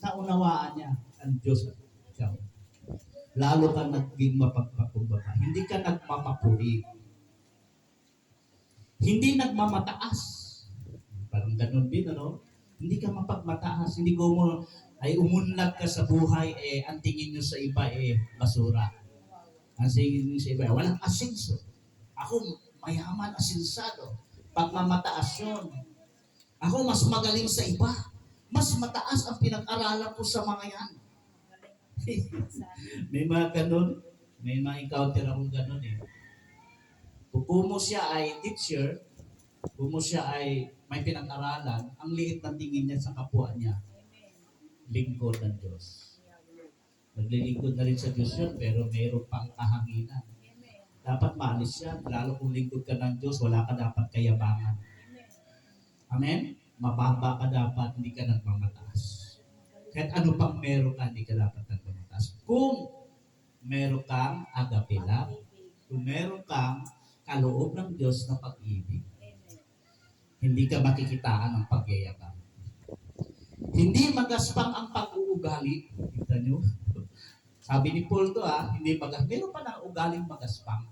naunawaan niya ang Diyos at ikaw. Lalo kang naging mapagpakumbaba. Hindi ka nagmamapuri. Hindi nagmamataas. Parang ganun din, ano? Hindi ka mapagmataas. Hindi ko mo ay umunlad ka sa buhay, ang tingin nyo sa iba, basura. Ang tingin nyo sa iba, walang asenso. Ako, mayaman, asensado. Pagmamataas yun. Ako, mas magaling sa iba. Mas mataas ang pinag-aralan ko sa mga yan. May mga ganun. May mga encounter akong ganun eh. Kung mo siya ay teacher, kung mo siya ay may pinag-aralan, ang liit ng tingin niya sa kapwa niya. Lingkod ng Diyos. Naglilingkod na rin sa Diyos yun, pero mayroon pang kahanginan. Dapat maalis yan. Lalo kung lingkod ka ng Diyos, wala ka dapat kayabangan. Amen? Mababa ka dapat, hindi ka nagmamataas. Kahit ano pang meron ka, hindi ka dapat nagmamataas. ligtas. Kung meron kang agape love, kung meron kang kaloob ng Diyos na pag-ibig, hindi ka makikitaan ng pagyayabang. Hindi magaspang ang pag-uugali. Kita nyo? Sabi ni Paul to hindi meron pa ng ugaling magaspang.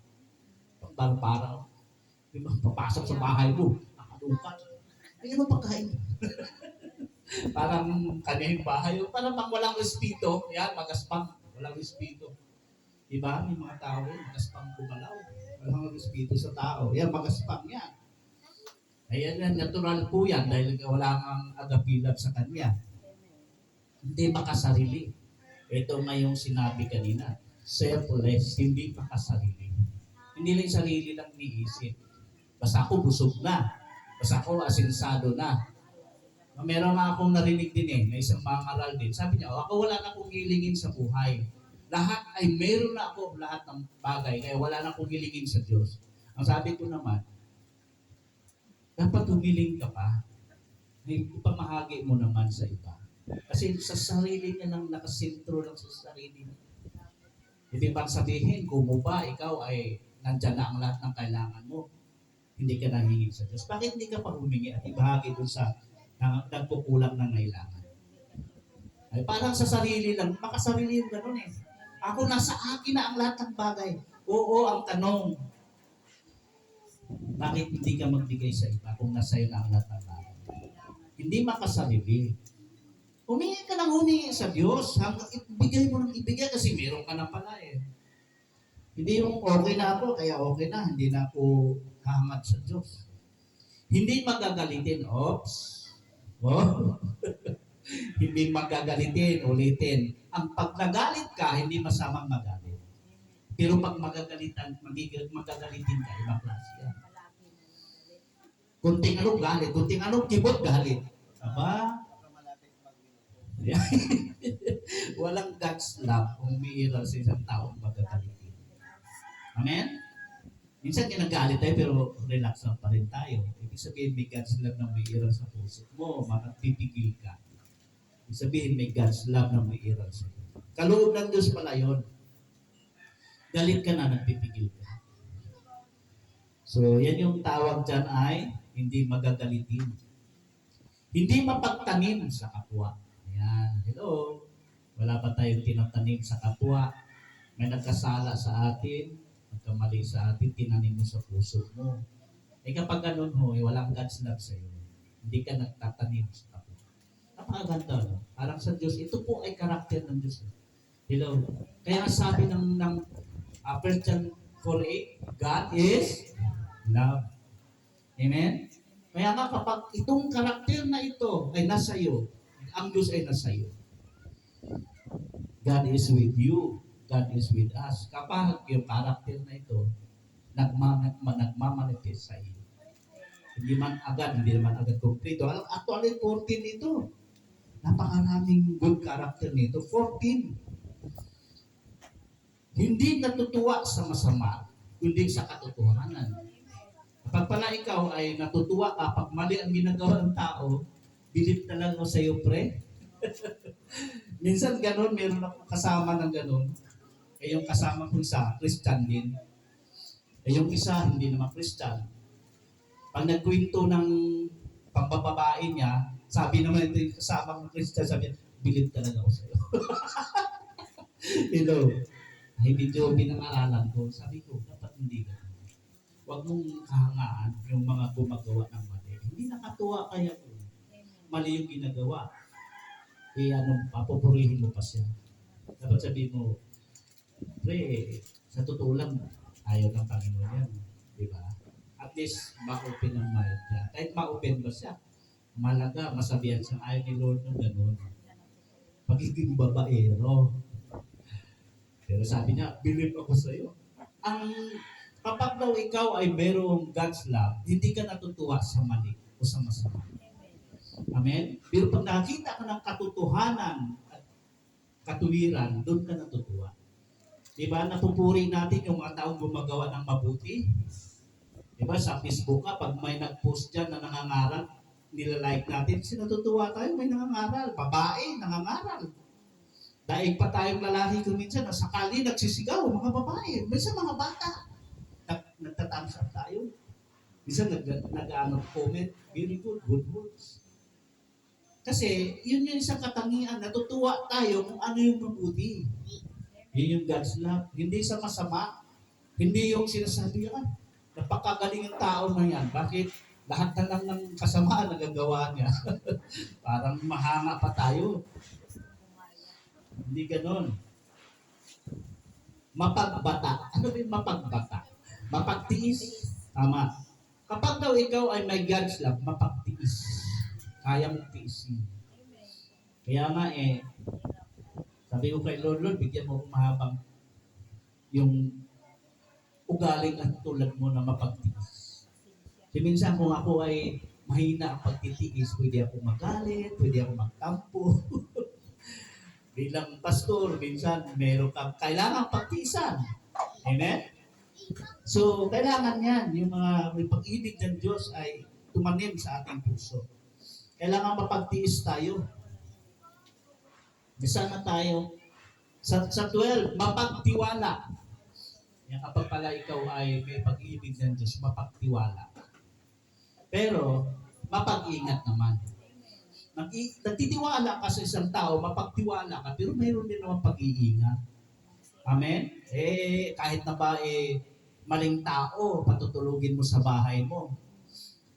Pagbarang-paraw. Di ba? Papasok sa bahay mo, nakadukat. Ay, ano pagkain? Parang kanihing bahay. Parang pang walang espito. Yan, magaspang. Walang espito. Diba? May mga tao, magaspang kumalaw. Walang espito sa tao. Yan, magaspang yan. Ayan, natural po yan dahil wala kang agapilab sa kanya. Hindi makasarili. Ito nga yung sinabi kanina. Selfless, hindi makasarili. Hindi lang sarili lang niisip. Basta ako busog na. Basta ako asinsado na. Meron nga akong narinig din na isang mangaral din. Sabi niya, ako wala na akong hilingin sa buhay. Lahat ay meron na ako lahat ng bagay. Kaya wala na akong hilingin sa Diyos. Ang sabi ko naman, dapat humiling ka pa. Ipamahagi mo naman sa iba. Kasi sa sarili niya lang nakasintro lang sa sarili niya. Hindi bang sabihin, kung mo ba, ikaw ay nandyan na ang lahat ng kailangan mo. Hindi ka nahingin sa Diyos. Bakit hindi ka pa humingi at ibahagi doon sa nagkukulang ng kailangan? Ay, parang sa sarili lang, makasarili yung gano'n Ako, nasa akin na ang lahat ng bagay. Oo, ang tanong, bakit hindi ka magbigay sa iba kung nasa iyo na ang lahat ng bagay? Hindi makasarili. Humingi ka ng humingi sa Diyos. Ibigay mo ng ibigay kasi meron ka na pala Hindi yung okay na ako, kaya okay na. Hindi na ako hahangad sa Diyos. Hindi magagalitin. Oops. Oh. Hindi magagalitin. Ulitin. Ang pag nagalit ka, hindi masamang magalit. Pero pag magagalitin ka, ibang klase yan. Kunting galit. Kunting kibot, galit. Aba? Walang God's love kung umiiral sa isang taong magagalitin. Amen? Minsan kinagalit tayo pero relax lang pa rin tayo. Ibig sabihin may God's love na umiiral sa puso mo, makapipigil ka. Ibig sabihin may God's love na umiiral sa iyo. Kaloob ng Diyos pala yun. Galit ka na, nagpipigil ka. So, yan yung tawag dyan ay hindi magagalitin. Hindi mapagtanim sa kapwa. Ayan. Hello. Wala pa tayong tinatanim sa kapwa. May nagkasala sa atin, nagkamali sa atin, tinanim mo sa puso mo. Kapag ganun walang God's love sa iyo. Hindi ka nagtatanim sa kapwa. Napakaganda, no? Parang sa Diyos, ito po ay karakter ng Diyos. Hello. Kaya sabi ng 1 John 4:8, God is love. Amen? Kaya nga kapag itong karakter na ito ay nasa iyo, ang Diyos ay nasa iyo. God is with you. God is with us. Kapag yung karakter na ito, nagmamanifest sa iyo. Hindi naman agad kompleto. Actually, 14 ito. Napakaraming good character nito. 14. Hindi natutuwa sa masama, kundi sa katotohanan. Kapag pala ikaw ay natutuwa kapag mali ang ginagawa ng tao, bilib talaga sa iyo, pre. Minsan ganun, meron ako kasama ng ganun. Yung kasama ko sa Christian din. Yung isa, hindi naman Christian. Pag nagkwento ng pambababae niya, sabi naman ito yung kasama ng Christian, sabi niya, bilib talaga ako sa iyo. Ay medyo pinangaralan ko. Sabi ko, dapat hindi ka. Huwag mong kahangaan yung mga gumagawa ng mali. Hindi nakatuwa kaya ko. Mali yung ginagawa. Papupurihin mo pa siya. Dapat sabihin mo, pre, sa totoo lang, ayaw ng Panginoon yan. Diba? At least, ma-open ang mind niya. Kahit ma-open ba siya, malaga, masabihan siya, ayaw ni Lord ng gano'n. Pagiging babaero. Pero sabi niya, believe ako sa iyo. Kapag daw ikaw ay merong God's love, hindi ka natutuwa sa mali o sa masama. Amen? Pero pag nakita ka ng katotohanan at katuwiran, doon ka natutuwa. Diba? Napupuri natin yung mga taong gumagawa ng mabuti. Diba? Sa Facebook ka, pag may nag-post dyan na nangangaral, nilalike natin, sinatutuwa tayo, may nangangaral. Babae, nangangaral. Daig pa tayong lalaki kung minsan, sakali nagsisigaw, mga babae, minsan mga bata. Nagtatams up tayo. Minsan comment, very good, good words. Kasi yun yung isang katangian, natutuwa tayo kung ano yung mabuti. Yun yung God's love. Hindi sa masama. Hindi yung sinasabi, napakagaling yung tao na yan. Bakit? Lahat na lang ng kasamaan nagagawa niya. Parang mahanga pa tayo. Hindi ganon. Mapagbata. Ano ba yung mapagbata? Mapagtiis. Tama. Kapag daw ikaw ay may God's love, mapagtiis. Kaya mong tiisin. Kaya nga sabi ko kay Lord, bigyan mo mahabang yung ugaling at tulad mo na mapagtiis. Kasi minsan kung ako ay mahina ang pagtitiis, pwede ako magalit, pwede ako magtampo. Bilang pastor, minsan meron kang kailangan pagtiisan. Amen? So, kailangan yan. Yung mga may pag-ibig ng Diyos ay tumanim sa ating puso. Kailangan mapagtiis tayo. Sana tayo. Sa 12, mapagtiwala. Yan, kapag pala ikaw ay may pag-ibig ng Diyos, mapagtiwala. Pero, mapag-ingat naman. Nagtitiwala ka sa isang tao, mapagtiwala ka, pero mayroon din naman pag-iingat. Amen? Kahit na ba maling tao, patutulugin mo sa bahay mo.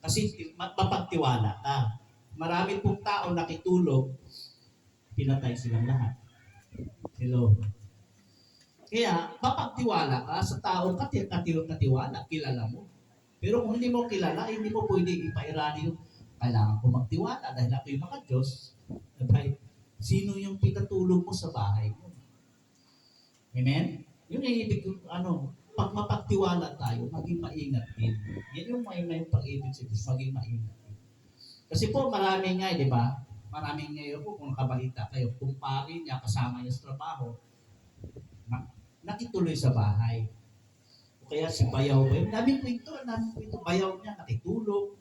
Kasi mapagtiwala ka. Marami pong tao nakitulog, pinatay silang lahat. Hello? Kaya, mapagtiwala ka sa taong katiwala, kilala mo. Pero kung hindi mo kilala, hindi mo pwede ipairani yung kailangan ko magtiwala dahil ako yung maka-Diyos. Sino yung pinatulog mo sa bahay mo? Amen? Yun yung ibig kong pag mapagtiwala tayo, maging maingat din. Yan yung may pag-ibig sa Diyos, maging maingat din. Kasi po, marami nga, di ba? Maraming ngayon po, kung nakabalita kayo, kumpari niya, kasama niya sa trabaho, nakituloy sa bahay. O kaya si Bayaw, daming kwento, Bayaw niya, nakitulog.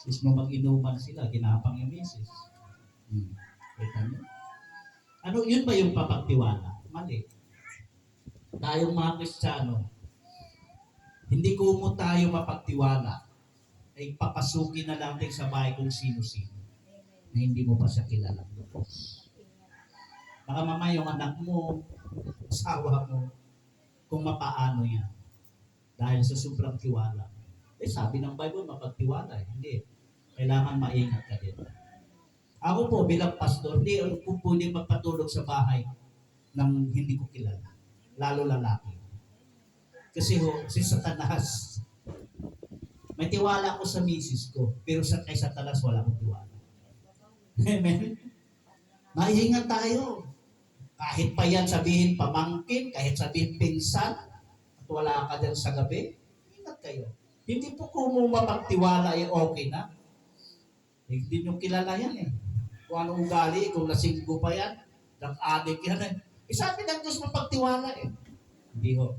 Sis mo mag-inuman sila, ginapang yung misis. Kita niyo? Yun ba yung papagtiwala? Mali. Tayong mga Kristiyano, hindi ko mo tayo mapagtiwala, ay papasukin na natin sa bahay kung sino-sino na hindi mo pa siya kilala. Baka mamaya yung anak mo, asawa mo, kung mapaano yan. Dahil sa sobrang tiwala. Sabi ng Bible, mapagtiwala. Hindi. Kailangan maingat ka din. Ako po, bilang pastor, hindi ako pwede magpatulog sa bahay ng hindi ko kilala. Lalo lalaki. Kasi si Satanas, may tiwala ako sa misis ko, pero kay Satanas wala akong tiwala. Amen? Maingat tayo. Kahit pa yan sabihin pamangkin, kahit sabihin pinsan, at wala ka dyan sa gabi, ingat kayo. Hindi po kung mapagtiwala okay na. Hindi nyo kilala yan Kung anong ugali, kung lasinggo pa yan, nag-addict yan sabi ng Diyos mapagtiwala Hindi ho.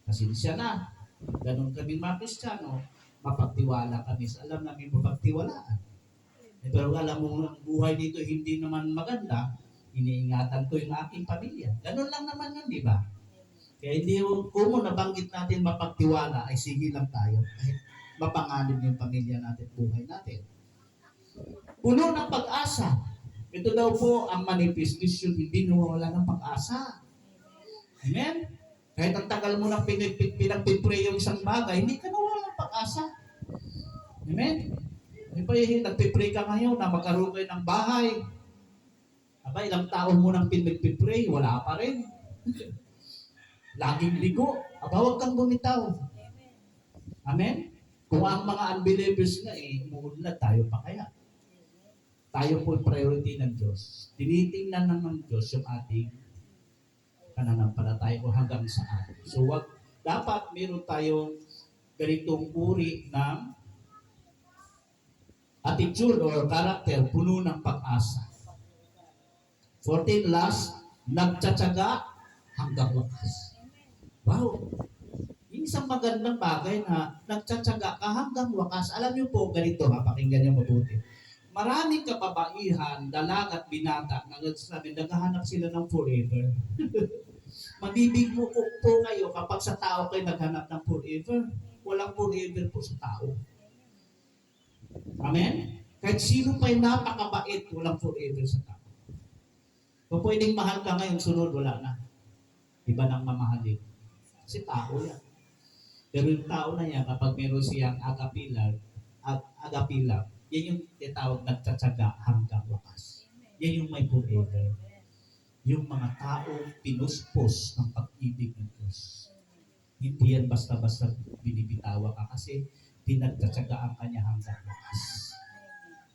Pasensya na. Ganon kami mga Kristiyano, mapagtiwala kami. Alam namin mapagtiwalaan. Pero alam mo, ang buhay dito hindi naman maganda, iniingatan ko yung aking pamilya. Ganon lang naman yun, di ba? Kaya hindi kung nabanggit natin mapagtiwala, ay sige lang tayo. Kahit mapanganib yung pamilya natin, buhay natin. Puno ng pag-asa. Ito daw po ang manifestation, hindi nawawala ng pag-asa. Amen? Kahit ang tagal mo nang pinagpipray yung isang bagay, hindi ka nawawala ng pag-asa. Amen? Hindi pa nagpipray ka ngayon na magkaroon kayo ng bahay. Aba, ilang taon mo nang pinagpipray, wala pa rin. Laging ligo. Aba, huwag kang bumitaw. Amen? Kung ang mga unbelievers nga umuunlad, tayo pa kaya? Tayo po priority ng Diyos. Tinitingnan ng Diyos yung ating pananampalataya ko hanggang saan. So, dapat meron tayong ganitong uri ng attitude or character, puno ng pag-asa. 14 last, nagtsatsaga hanggang wakas. Wow! Isang magandang bagay na nagtsatsaga ka hanggang wakas. Alam niyo po, ganito pakinggan niyo mabuti. maraming kababaihan, dalaga at binata na nagsasabi, naghahanap sila ng forever. Mabibigmo po kayo kapag sa tao kayo naghanap ng forever. Walang forever po sa tao. Amen? Kahit sino pa yung napakabait, walang forever sa tao. Kung pwedeng mahal ka ngayon, sunod, wala na. Iba nang mamahalin. Kasi tao yan. Pero yung tao na yan, kapag meron siyang agapila, yan yung tinatawag nagtsatsaga hanggang wakas. Yan yung may forever. Yung mga tao pinuspos ng pag-ibig ng Diyos. Hindi yan basta-basta binibitawa ka kasi pinagtsatsagaan ka niya hanggang wakas.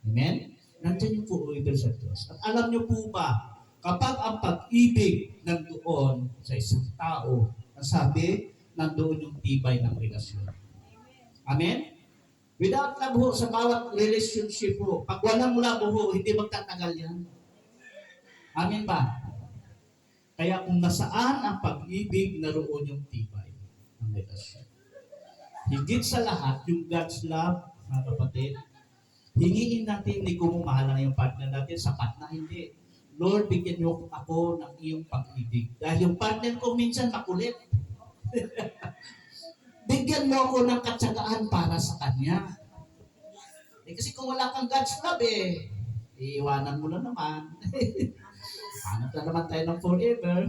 Amen? Nandiyan yung forever sa Diyos. At alam niyo po ba, kapag ang pag-ibig nandoon sa isang tao, nasabi, nandoon yung tibay ng relasyon. Amen? Without love ho, sa bawat relationship ho, pag walang love ho, hindi magtatagal yan. Amen ba? Kaya kung nasaan ang pag-ibig, naroon yung tibay ng relasyon. Higit sa lahat, yung God's love, mga kapatid, hingiin natin, hindi ko mahala na yung partner natin, sapat na hindi. Lord, bigyan niyo ako ng iyong pag-ibig. Dahil yung partner ko minsan makulit. Bigyan mo ako ng katsagaan para sa kanya. Kasi kung wala kang God's love, iiwanan mo na naman. Hanap na naman tayo ng forever.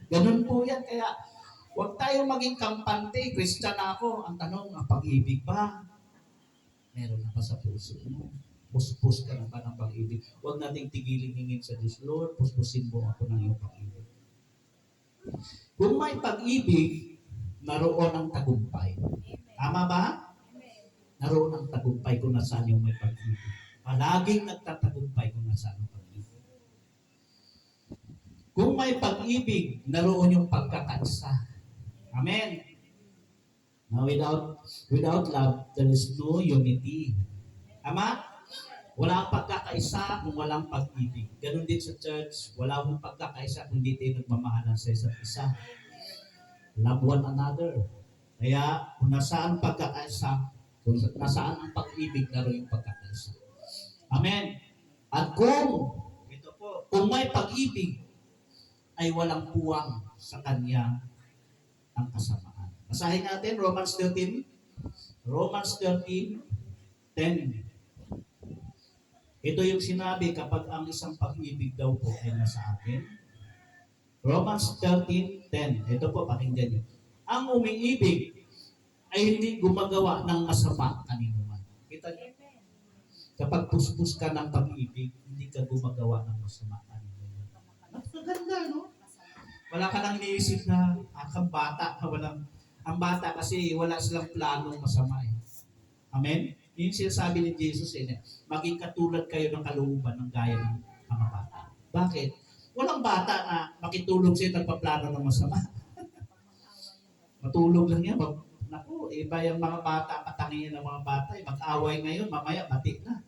Ganun po yan. Kaya, huwag tayong maging kampante. Christian ako. Ang tanong, ang pag-ibig ba? Meron na ba sa puso mo? Puspos ka na ba ng pag-ibig? Huwag nating tigilin hingin sa Diyos. Lord, puspusin mo ako ng iyong pag-ibig. Kung may pag-ibig, naroon ang tagumpay. Tama ba? Naroon ang tagumpay kung nasaan yung may pag-ibig. Palaging nagtatagumpay kung nasaan ang pag-ibig. Kung may pag-ibig, naroon yung pagkakaisa. Amen. Now, without love, there is no unity. Tama? Wala ang pagkakaisa kung walang pag-ibig. Ganon din sa church, wala akong pagkakaisa kung hindi tayo nagmamahalan sa isa't isa. Love one another. Kaya kung nasaan pagkakaisa, kung nasaan ang pag-ibig, naroon yung pagkakaisa. Amen. At kung may pag-ibig, ay walang puwang sa kanya ang kasamaan. Basahin natin Romans 13. Romans 13:10. Ito yung sinabi kapag ang isang pag-ibig daw po ay nasa atin. Romans 13:10. Ito po, pakinggan nyo. Ang umiibig ay hindi gumagawa ng masama kanino man. Kita nyo? Kapag puspos ka ng pag-ibig, hindi ka gumagawa ng masama kanino man. Napakaganda, no? Wala ka nang iniisip na kang bata. Ang bata kasi wala silang planong masama. Amen? Yung sinasabi ni Jesus, maging katulad kayo ng kalooban ng gaya ng mga bata. Bakit? Walang bata na makitulog siya nagpaplano ng masama. Matulog lang yan. Naku, iba yung mga bata, patangin ng mga bata. Mag-away ngayon, mamaya mati na.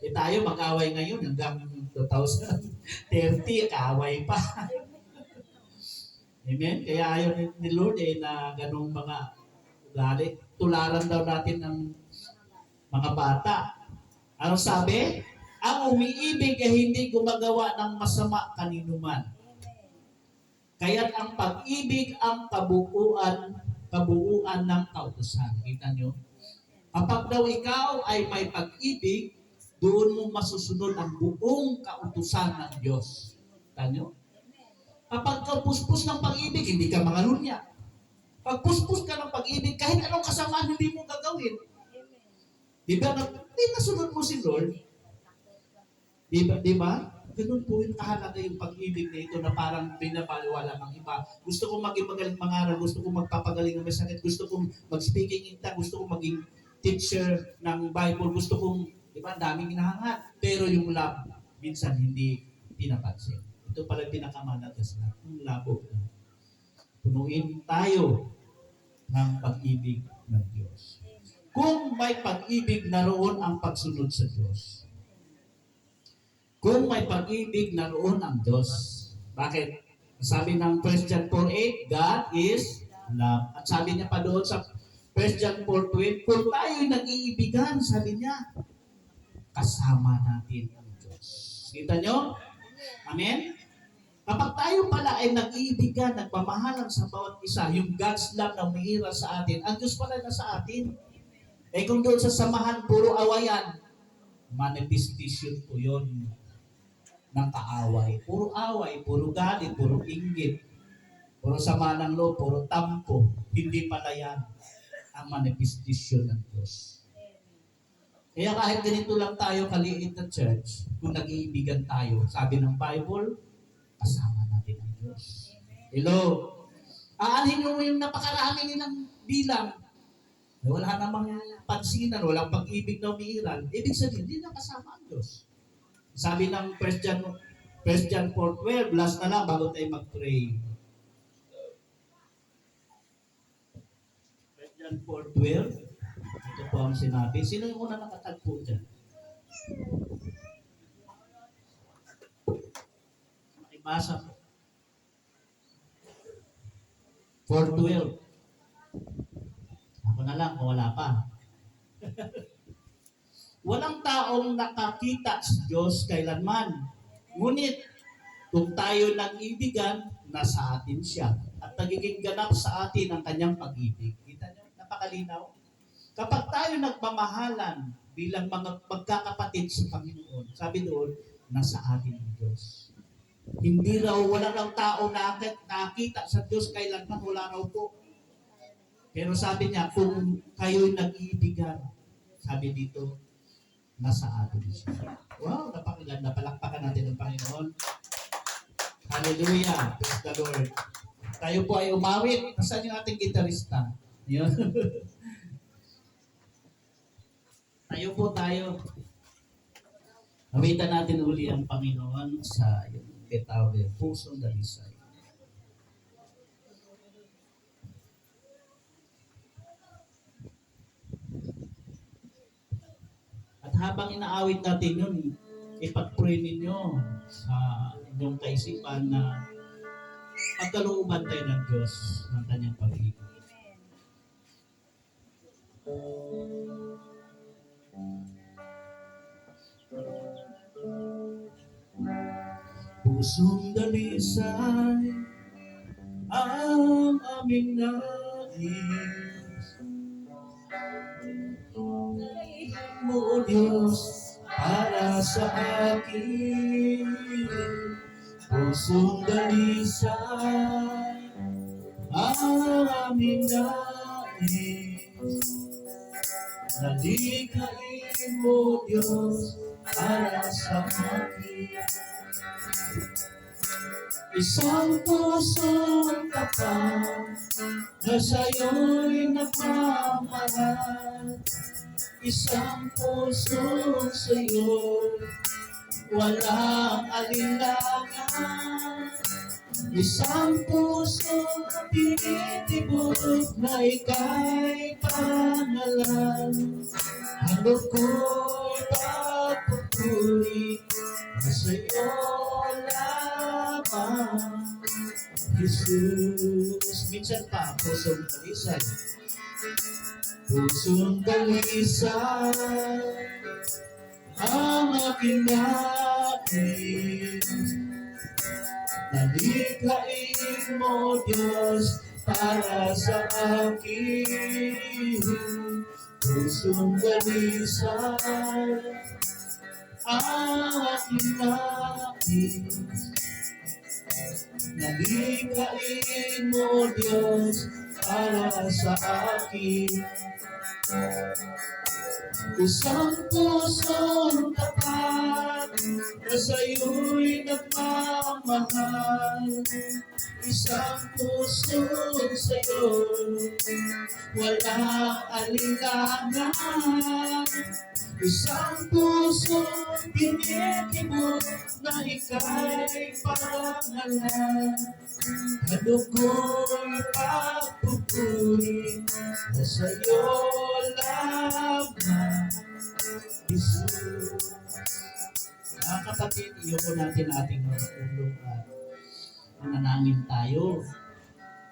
Tayo mag-away ngayon hanggang 2030, kaaway pa. Amen? Kaya ayaw ni Lord na ganung mga ugali. Tularan daw natin ng mga bata. Ano sabi? Ang umiibig ay hindi gumagawa ng masama kanino man. Kaya't ang pag-ibig ang kabuuan ng kautusan. Kita nyo? Kapag daw ikaw ay may pag-ibig, doon mo masusunod ang buong kautusan ng Diyos. Kita nyo? Kapag ka puspos ng pag-ibig, hindi ka mangalunya. Pag puspos ka ng pag-ibig, kahit anong kasamaan hindi mo gagawin. Diba? Hindi nasunod mo si Lord. Diba? Ganun po yung kahalaga yung pag-ibig na ito na parang binabaliwala ng iba. Gusto kong maging magaling mangaral, gusto kong magpapagaling ng may sakit, gusto kong mag-speaking in tongues, gusto kong maging teacher ng Bible, gusto kong, diba, daming hinahangat. Pero yung love, minsan hindi pinapansin. Ito pala pinakamalaga sa lahat. Yung labo. Punuin tayo ng pag-ibig ng Diyos. Kung may pag-ibig, naroon ang pagsunod sa Diyos. Kung may pag-ibig, naroon ang Diyos. Bakit? Sabi ng 1 John 4:8, God is love. At sabi niya pa doon sa 1 John 4:12, kung tayo'y nag-iibigan, sabi niya, kasama natin ang Diyos. Kita nyo? Amen? Kapag tayo pala ay nag-iibigan, nagmamahalan sa bawat isa, yung God's love na umiira sa atin, ang Diyos pala na sa atin. Eh kung doon sa samahan, puro awayan, manifestation po yun ng kaaway. Puro away, puro galit, puro inggit, puro sama ng loob, puro tampo. Hindi pala yan ang manifestation ng Diyos. Kaya kahit ganito lang tayo kaliit na church, kung nag-iibigan tayo, sabi ng Bible, kasama natin ang Diyos. Hello? Aanhin mo yung napakarami nilang bilang. Wala namang pansinan, walang pag-ibig na umiiral. Ibig sabihin, hindi na kasama ang Diyos. Sabi ng 1 John 4:12, last na lang bago tayo mag-pray. 1 John 4:12, ito po ang sinabi. Sino yung una nakatagpo dyan? Makibasa po. 4:12. Ako na lang kung wala pa. Walang taong nakakita sa Diyos kailanman. Ngunit, kung tayo nag-ibigan, nasa atin siya. At nagiging ganap sa atin ang kanyang pag-ibig. Kita niyo? Napakalinaw. Kapag tayo nagmamahalan bilang mga magkakapatid sa Panginoon, sabi doon, nasa atin ang Diyos. Hindi raw, wala raw tao nakita sa Diyos kailanman, wala raw po. Pero sabi niya, kung kayo'y nag-iibigan, sabi dito, nasa atin siya. Wow, napakaganda. Palakpakan natin ang Panginoon. Hallelujah. Praise the Lord. Tayo po ay umawit. Nasaan yung ating gitarista? Yun. Tayo po tayo. Awitan natin uli ang Panginoon sa yung Betawe, Pusong Dalisay. At habang inaawit natin yun, ipag-pray ninyo sa inyong kaisipan na pagkalooban tayo ng Diyos ng kanyang pag-ibig. Pusong dalisay ang aming nais. Mo, O Diyos, para sa akin. Pusong dalisay ang aming nais. Nalikhain mo, Diyos, para sa akin. Isang pusong tapat na sa'yo'y nagmamahal. Isang pusong sa'yo, walang alinlangan. Isang pusong tinitibok na ika'y pangalan. Ano ko'y pagpupuri na sa'yo lamang, Jesus. Minsan pa, pusong dalisay. Pusong dalisay ang aking nais. Nalikhain mo, Diyos, para sa akin. Pusong dalisay ang aking nais. Nalikhain mo, Diyos, para sa akin. Isang pusong tapat na sa'yo'y nagmamahal. Isang pusong sa'yo, walang alinlangan. Isang pusong pinitibok na ika'y pangalan. Ano ko'y pagpupuri na sa'yo lamang, Jesus. Mga kapatid, iyoko natin ating mga ulo at mananangin tayo.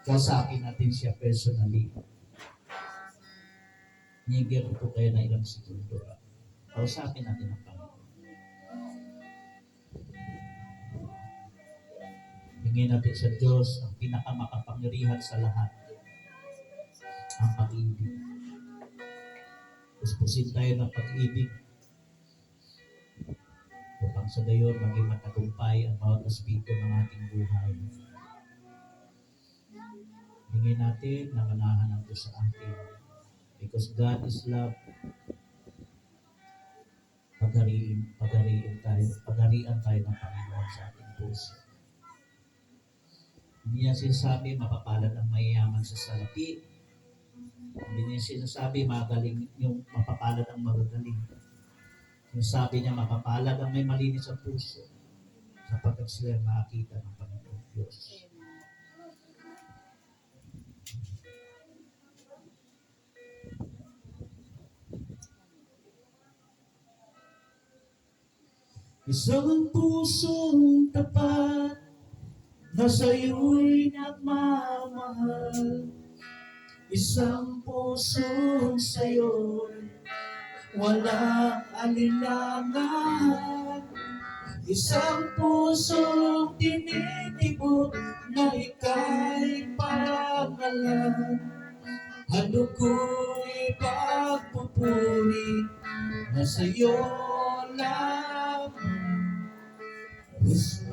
Kausapin natin siya personally. Nigir po kayo na ilang segundo. Kausapin natin ang Panginoon. Hingin natin sa Diyos ang pinakamakapangyarihan sa lahat, ang pag-ibig. Puspusin tayo ng pag-ibig upang sa gayon maging matagumpay ang bawat aspekto ng ating buhay. Hingin natin na manahan ang Diyos sa atin. Because God is love, pagharian tayo ng Panginoon sa ating puso. Hindi niya sinasabi mapapalad ang mayayaman sa salapi. Hindi niya sinasabi magaling yung mapapalad ang magagaling. Sinasabi niya mapapalad ang may malinis sa puso sapagkat sila makakita ng Panginoon Diyos. Isang pusong tapat na sa'yo'y nagmamahal. Isang pusong sa'yo'y walang alinlangan. Isang pusong tinitibok na ika'y pangalan. Ano ko'y pagpupuri na sa'yo lamang, Jesus.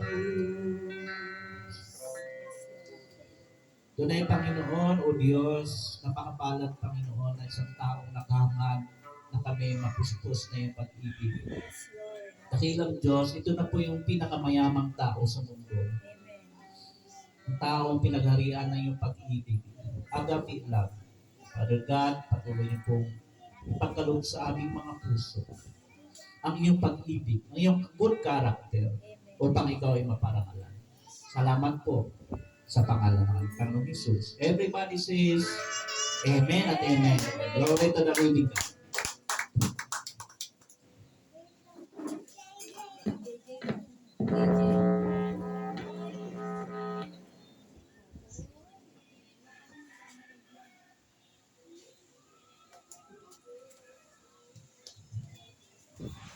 Tunay Panginoon o Diyos, napakapalad Panginoon na isang taong nakahangad na kami mapuspos na yung pag-ibig. Dakilang Diyos, ito na po yung pinakamayamang tao sa mundo. Ang taong pinagharian ng yung pag-ibig. Agape love. Father God, patuloy niyo pong ipagkaloob sa aming mga puso ang iyong pag-ibig, ang iyong good character upang ikaw ay maparangalan. Salamat po sa pangalan ng Panginoong Jesus. Everybody says, Amen at Amen. Glory to the living God.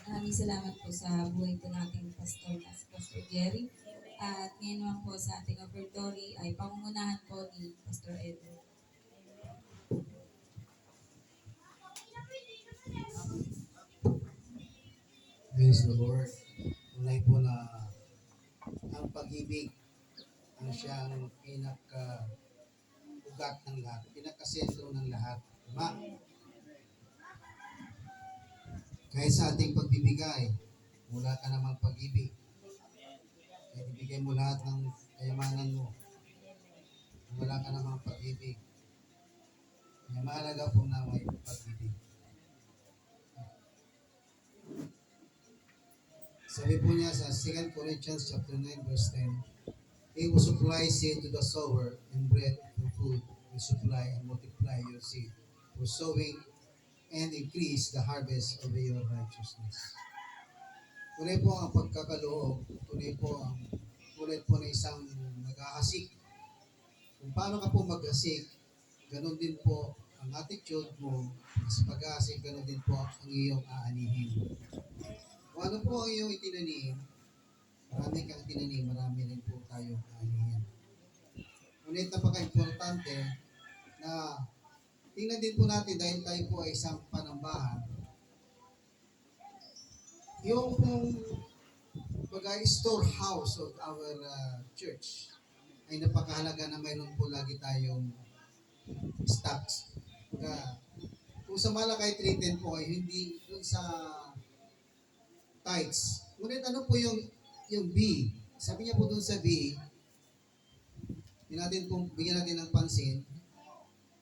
Maraming salamat po sa buhay po nating pastor na si Pastor Jerry. At ngayon naman po sa ating offertory ay pangungunahan po ni Pastor Edward. Praise the Lord. Tunay po na ang pag-ibig ang siyang pinaka-ugat ng lahat, pinaka-sentro ng lahat. Diba? Kahit sa ating pagbibigay, wala ka namang pag-ibig. Kahit ibigay mo lahat ng kayamanan mo, wala ka namang pag-ibig. Kaya mahalaga po na may pag-ibig. Sabi po niya sa 2 Corinthians chapter 9 verse 10, He who supplies seed to the sower and bread for food will supply and multiply your seed for sowing and increase the harvest of your righteousness. Tunay po ang pagkakaloob, tunay po na isang nag-ahasik. Kung paano ka po mag-asik, ganun din po ang attitude mo sa pag-ahasik, ganun din po ang iyong aanihin. Kung ano po ang iyong itinanim, marami kang tinanim, marami rin po tayong aanihin. Ngunit napaka-importante na tingnan din po natin dahil tayo po ay isang panambahan. Yung storehouse of our church ay napakahalaga na mayroon po lagi tayong stocks. Kung sa Malakay 3:10 po ay hindi dun sa tithes. Ngunit ano po yung B? Sabi niya po dun sa B, bigyan natin ng pansin.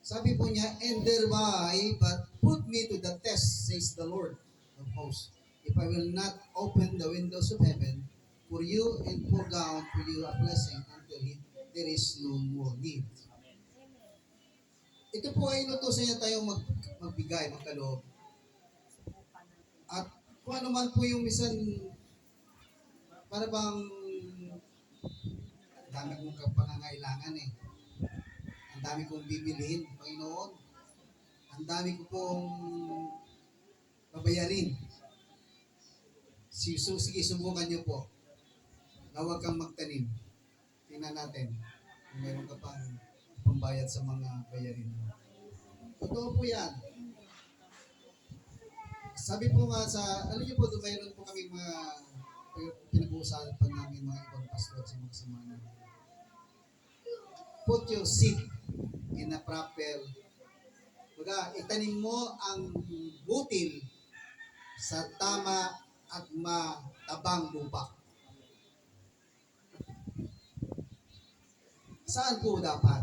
Sabi po niya, and thereby, but put me to the test, says the Lord of hosts, if I will not open the windows of heaven for you and pour down for you a blessing until there is no more need. Ito po ay inutusan niya tayong magbigay, magkaloob. At kung ano man po yung minsan, para bang dami kong pangangailangan eh. Ang dami kong bibilihin, Panginoon. Ang dami ko pong babayarin. Sige, subukan niyo po na huwag kang magtanim. tingnan natin kung meron ka pang pambayad sa mga bayarin mo. Totoo po yan. Sabi po nga sa, alam niyo po, mayroon po kami mga pinag-uusapan namin mga ibang pastor sa mga samahan. Put your seed in a proper, itanim mo ang butil sa tama at matabang lupa. Saan po dapat?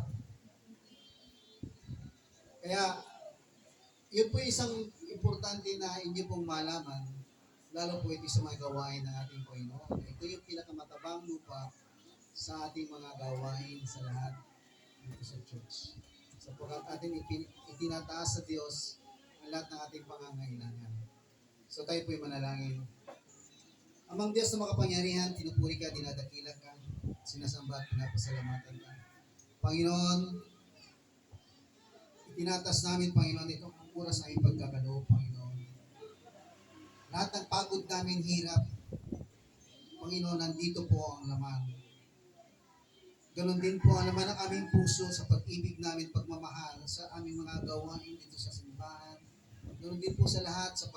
Kaya, yun po isang importante na inyo pong malaman, lalo po ito sa mga gawain ng ating Panginoon. Ito yung pinakamatabang lupa sa ating mga gawain sa lahat dito sa church. Sapagkat ating itinataas sa Diyos ang lahat ng ating pangangailangan. So tayo po'y manalangin. Amang Diyos na makapangyarihan, tinupuri ka, dinadakila ka, sinasamba at pinapasalamatan ka. Panginoon, itinatas namin, Panginoon, itong oras ng ipagkakaloob, Panginoon. Lahat ng pagod namin, hirap, Panginoon, nandito po ang laman. Ganon din po ang laman ng aming puso sa pag-ibig namin, pagmamahal sa aming mga gawain dito sa simbahan. Ganon din po sa lahat sa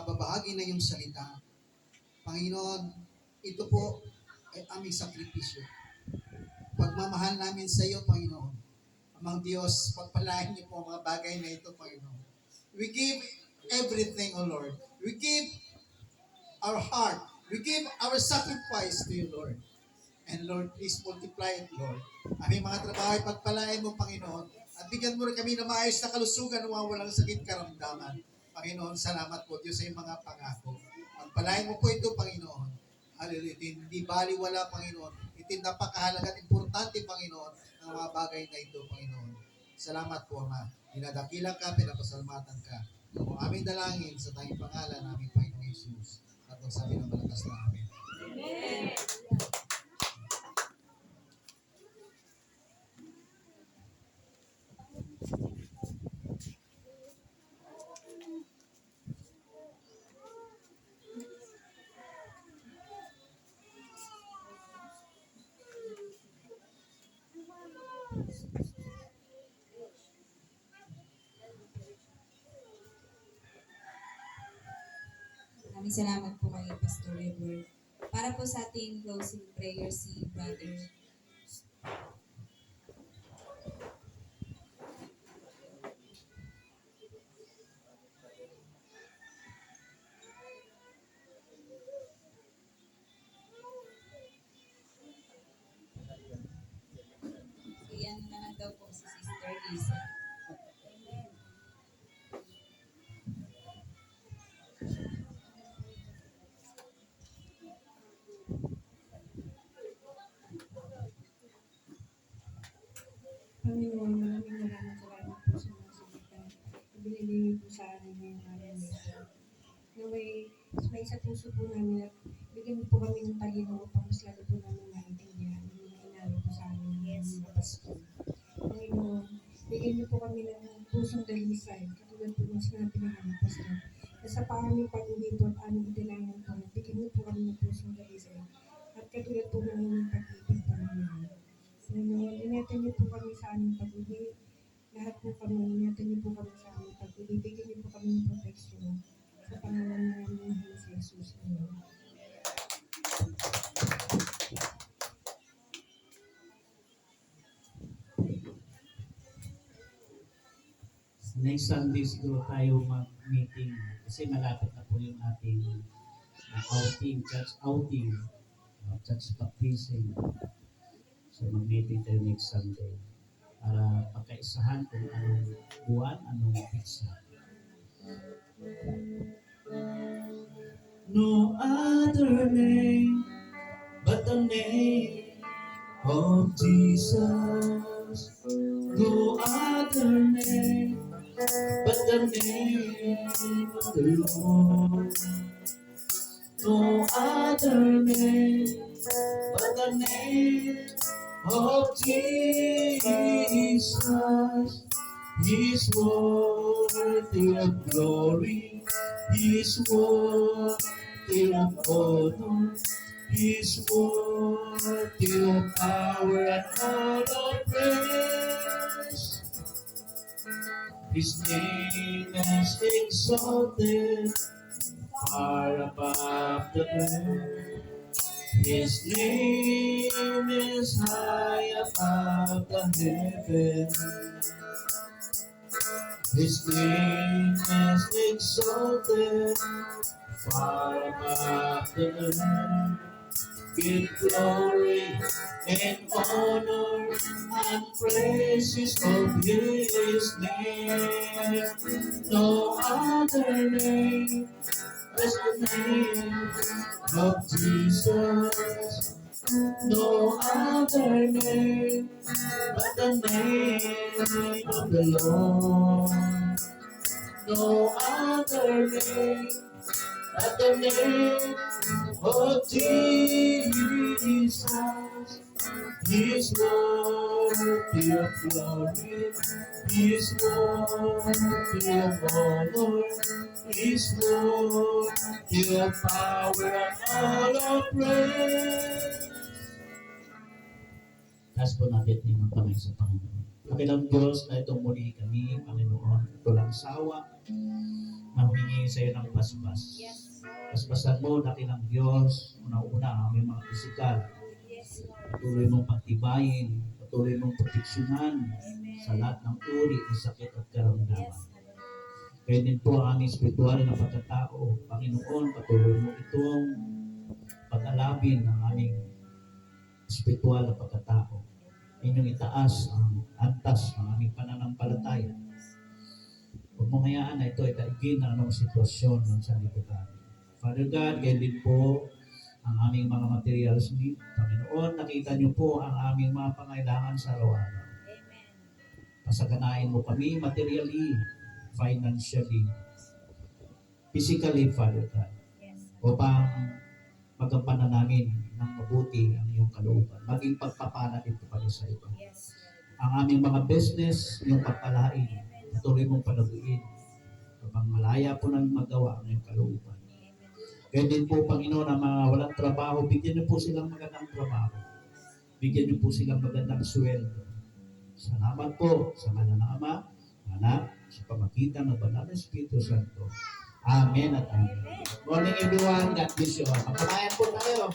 babahagi na yung salita. Panginoon, ito po ay aming sakripisyo. Pagmamahal namin sa iyo, Panginoon. Amang Diyos, pagpalain niyo po ang mga bagay na ito, Panginoon. We give everything, O Lord. We give our heart. We give our sacrifice to you, Lord. And Lord, please multiply it, Lord. Aming mga trabaho ay pagpalain mo, Panginoon. At bigyan mo rin kami na maayos na kalusugan na walang sakit karamdaman. Panginoon, salamat po Diyos sa iyong mga pangako. Pagpalain mo po ito, Panginoon. Hallelujah. Hindi baliwala, Panginoon. Ito napakahalaga at importante, Panginoon, ang mga bagay na ito, Panginoon. Salamat po, Ama. Dinadakilan ka, pinapasalamatan ka. Ang aming dalangin sa tayong pangalan, aming Panginoong Jesus. At magsabi ng malakas na amin. Amen. Maraming salamat po kay Pastor Edward. Para po sa ating closing prayer si Brother Iyan na lang daw po si Sister Lisa. Panginoon, maraming salamat po sa mga salita. Ibinigay po sa amin ngayong araw na ito. Naway, may sa puso po namin at bigyan niyo po kami ng talino upang mas lalo po namin maintindihan ang mga inalo po sa amin ng mga pasto. Panginoon, bigyan niyo po kami ng pusong dalisay, katulad po ng sinabi ng mga pasto. Sa paaming pag-uwi po at aming idalangin po, bigyan niyo po kami ng pusong dalisay. At katulad po ng inyong pag-ibig, Panginoon. Panginoon, ingatan niyo po kami sa aming pag-uwi. Lahat po kami, ingatan niyo po kami sa aming pag-uwi. Bigyan niyo po kami ng proteksyon. Sa pangalan ng aming Diyos Jesus. Amen. Next Sunday siguro tayo mag-meeting kasi malapit na po yung ating outing, church outing, church baptism. So mag-meeting tayo next Sunday para pagkaisahan kung anong buwan, anong pizza. No other name but the name of Jesus. No other name but the name of the Lord. No other name but the name of Jesus. He's worthy of glory. He's worthy of honor. He's worthy of power and all of praise. His name is exalted far above the earth. His name is high above the heavens. His name is exalted far above the earth. Give glory and honor and praises of His name. No other name is the name of Jesus. No other name but the name of the Lord. No other name but the name of Jesus. He's worthy of glory. He's worthy of honor. He's worthy of power and all of praise. Taas po natin ang kamay sa Panginoon. Pakilang Diyos na itong muli kami, Panginoon, ito lang sawa na humingi sa iyo ng paspas. Paspasan mo, dakilang Diyos, una-una ang aming mga pisikal. Patuloy mong pagtibayin, patuloy mong proteksyonan sa lahat ng uri ng sakit at karamdaman. Kaya din po ang aming spiritual na pagkatao. Panginoon, patuloy mo itong pag-alabin ng aming spiritual na pagkatao. Inyong itaas ang antas ng aming pananampalataya. Huwag mong hayaan na ito ay daigin ng anong sitwasyon ng sanlibutan. Father God, ganyan din po ang aming mga materials need. Panginoon, nakita niyo po ang aming mga pangailangan sa araw-araw. Pasaganain mo kami materially, financially, physically, Father God. Upang magampanan namin ng mabuti ang iyong kalooban. Maging pagpapala dito pala sa iba. Ang aming mga business, iyong pagpalain. Patuloy mong palaguin. Kapag malaya po namin magawa ang iyong kalooban. Kaya din po, Panginoon, ang mga walang trabaho, bigyan niyo po silang magandang trabaho. Bigyan niyo po silang magandang sweldo. Salamat po sa ngalan ng Ama, Anak, sa pamagitan ng Banal na Espiritu Santo. Amen at Amen. Morning everyone. God bless you all. Pagkamayan po tayo.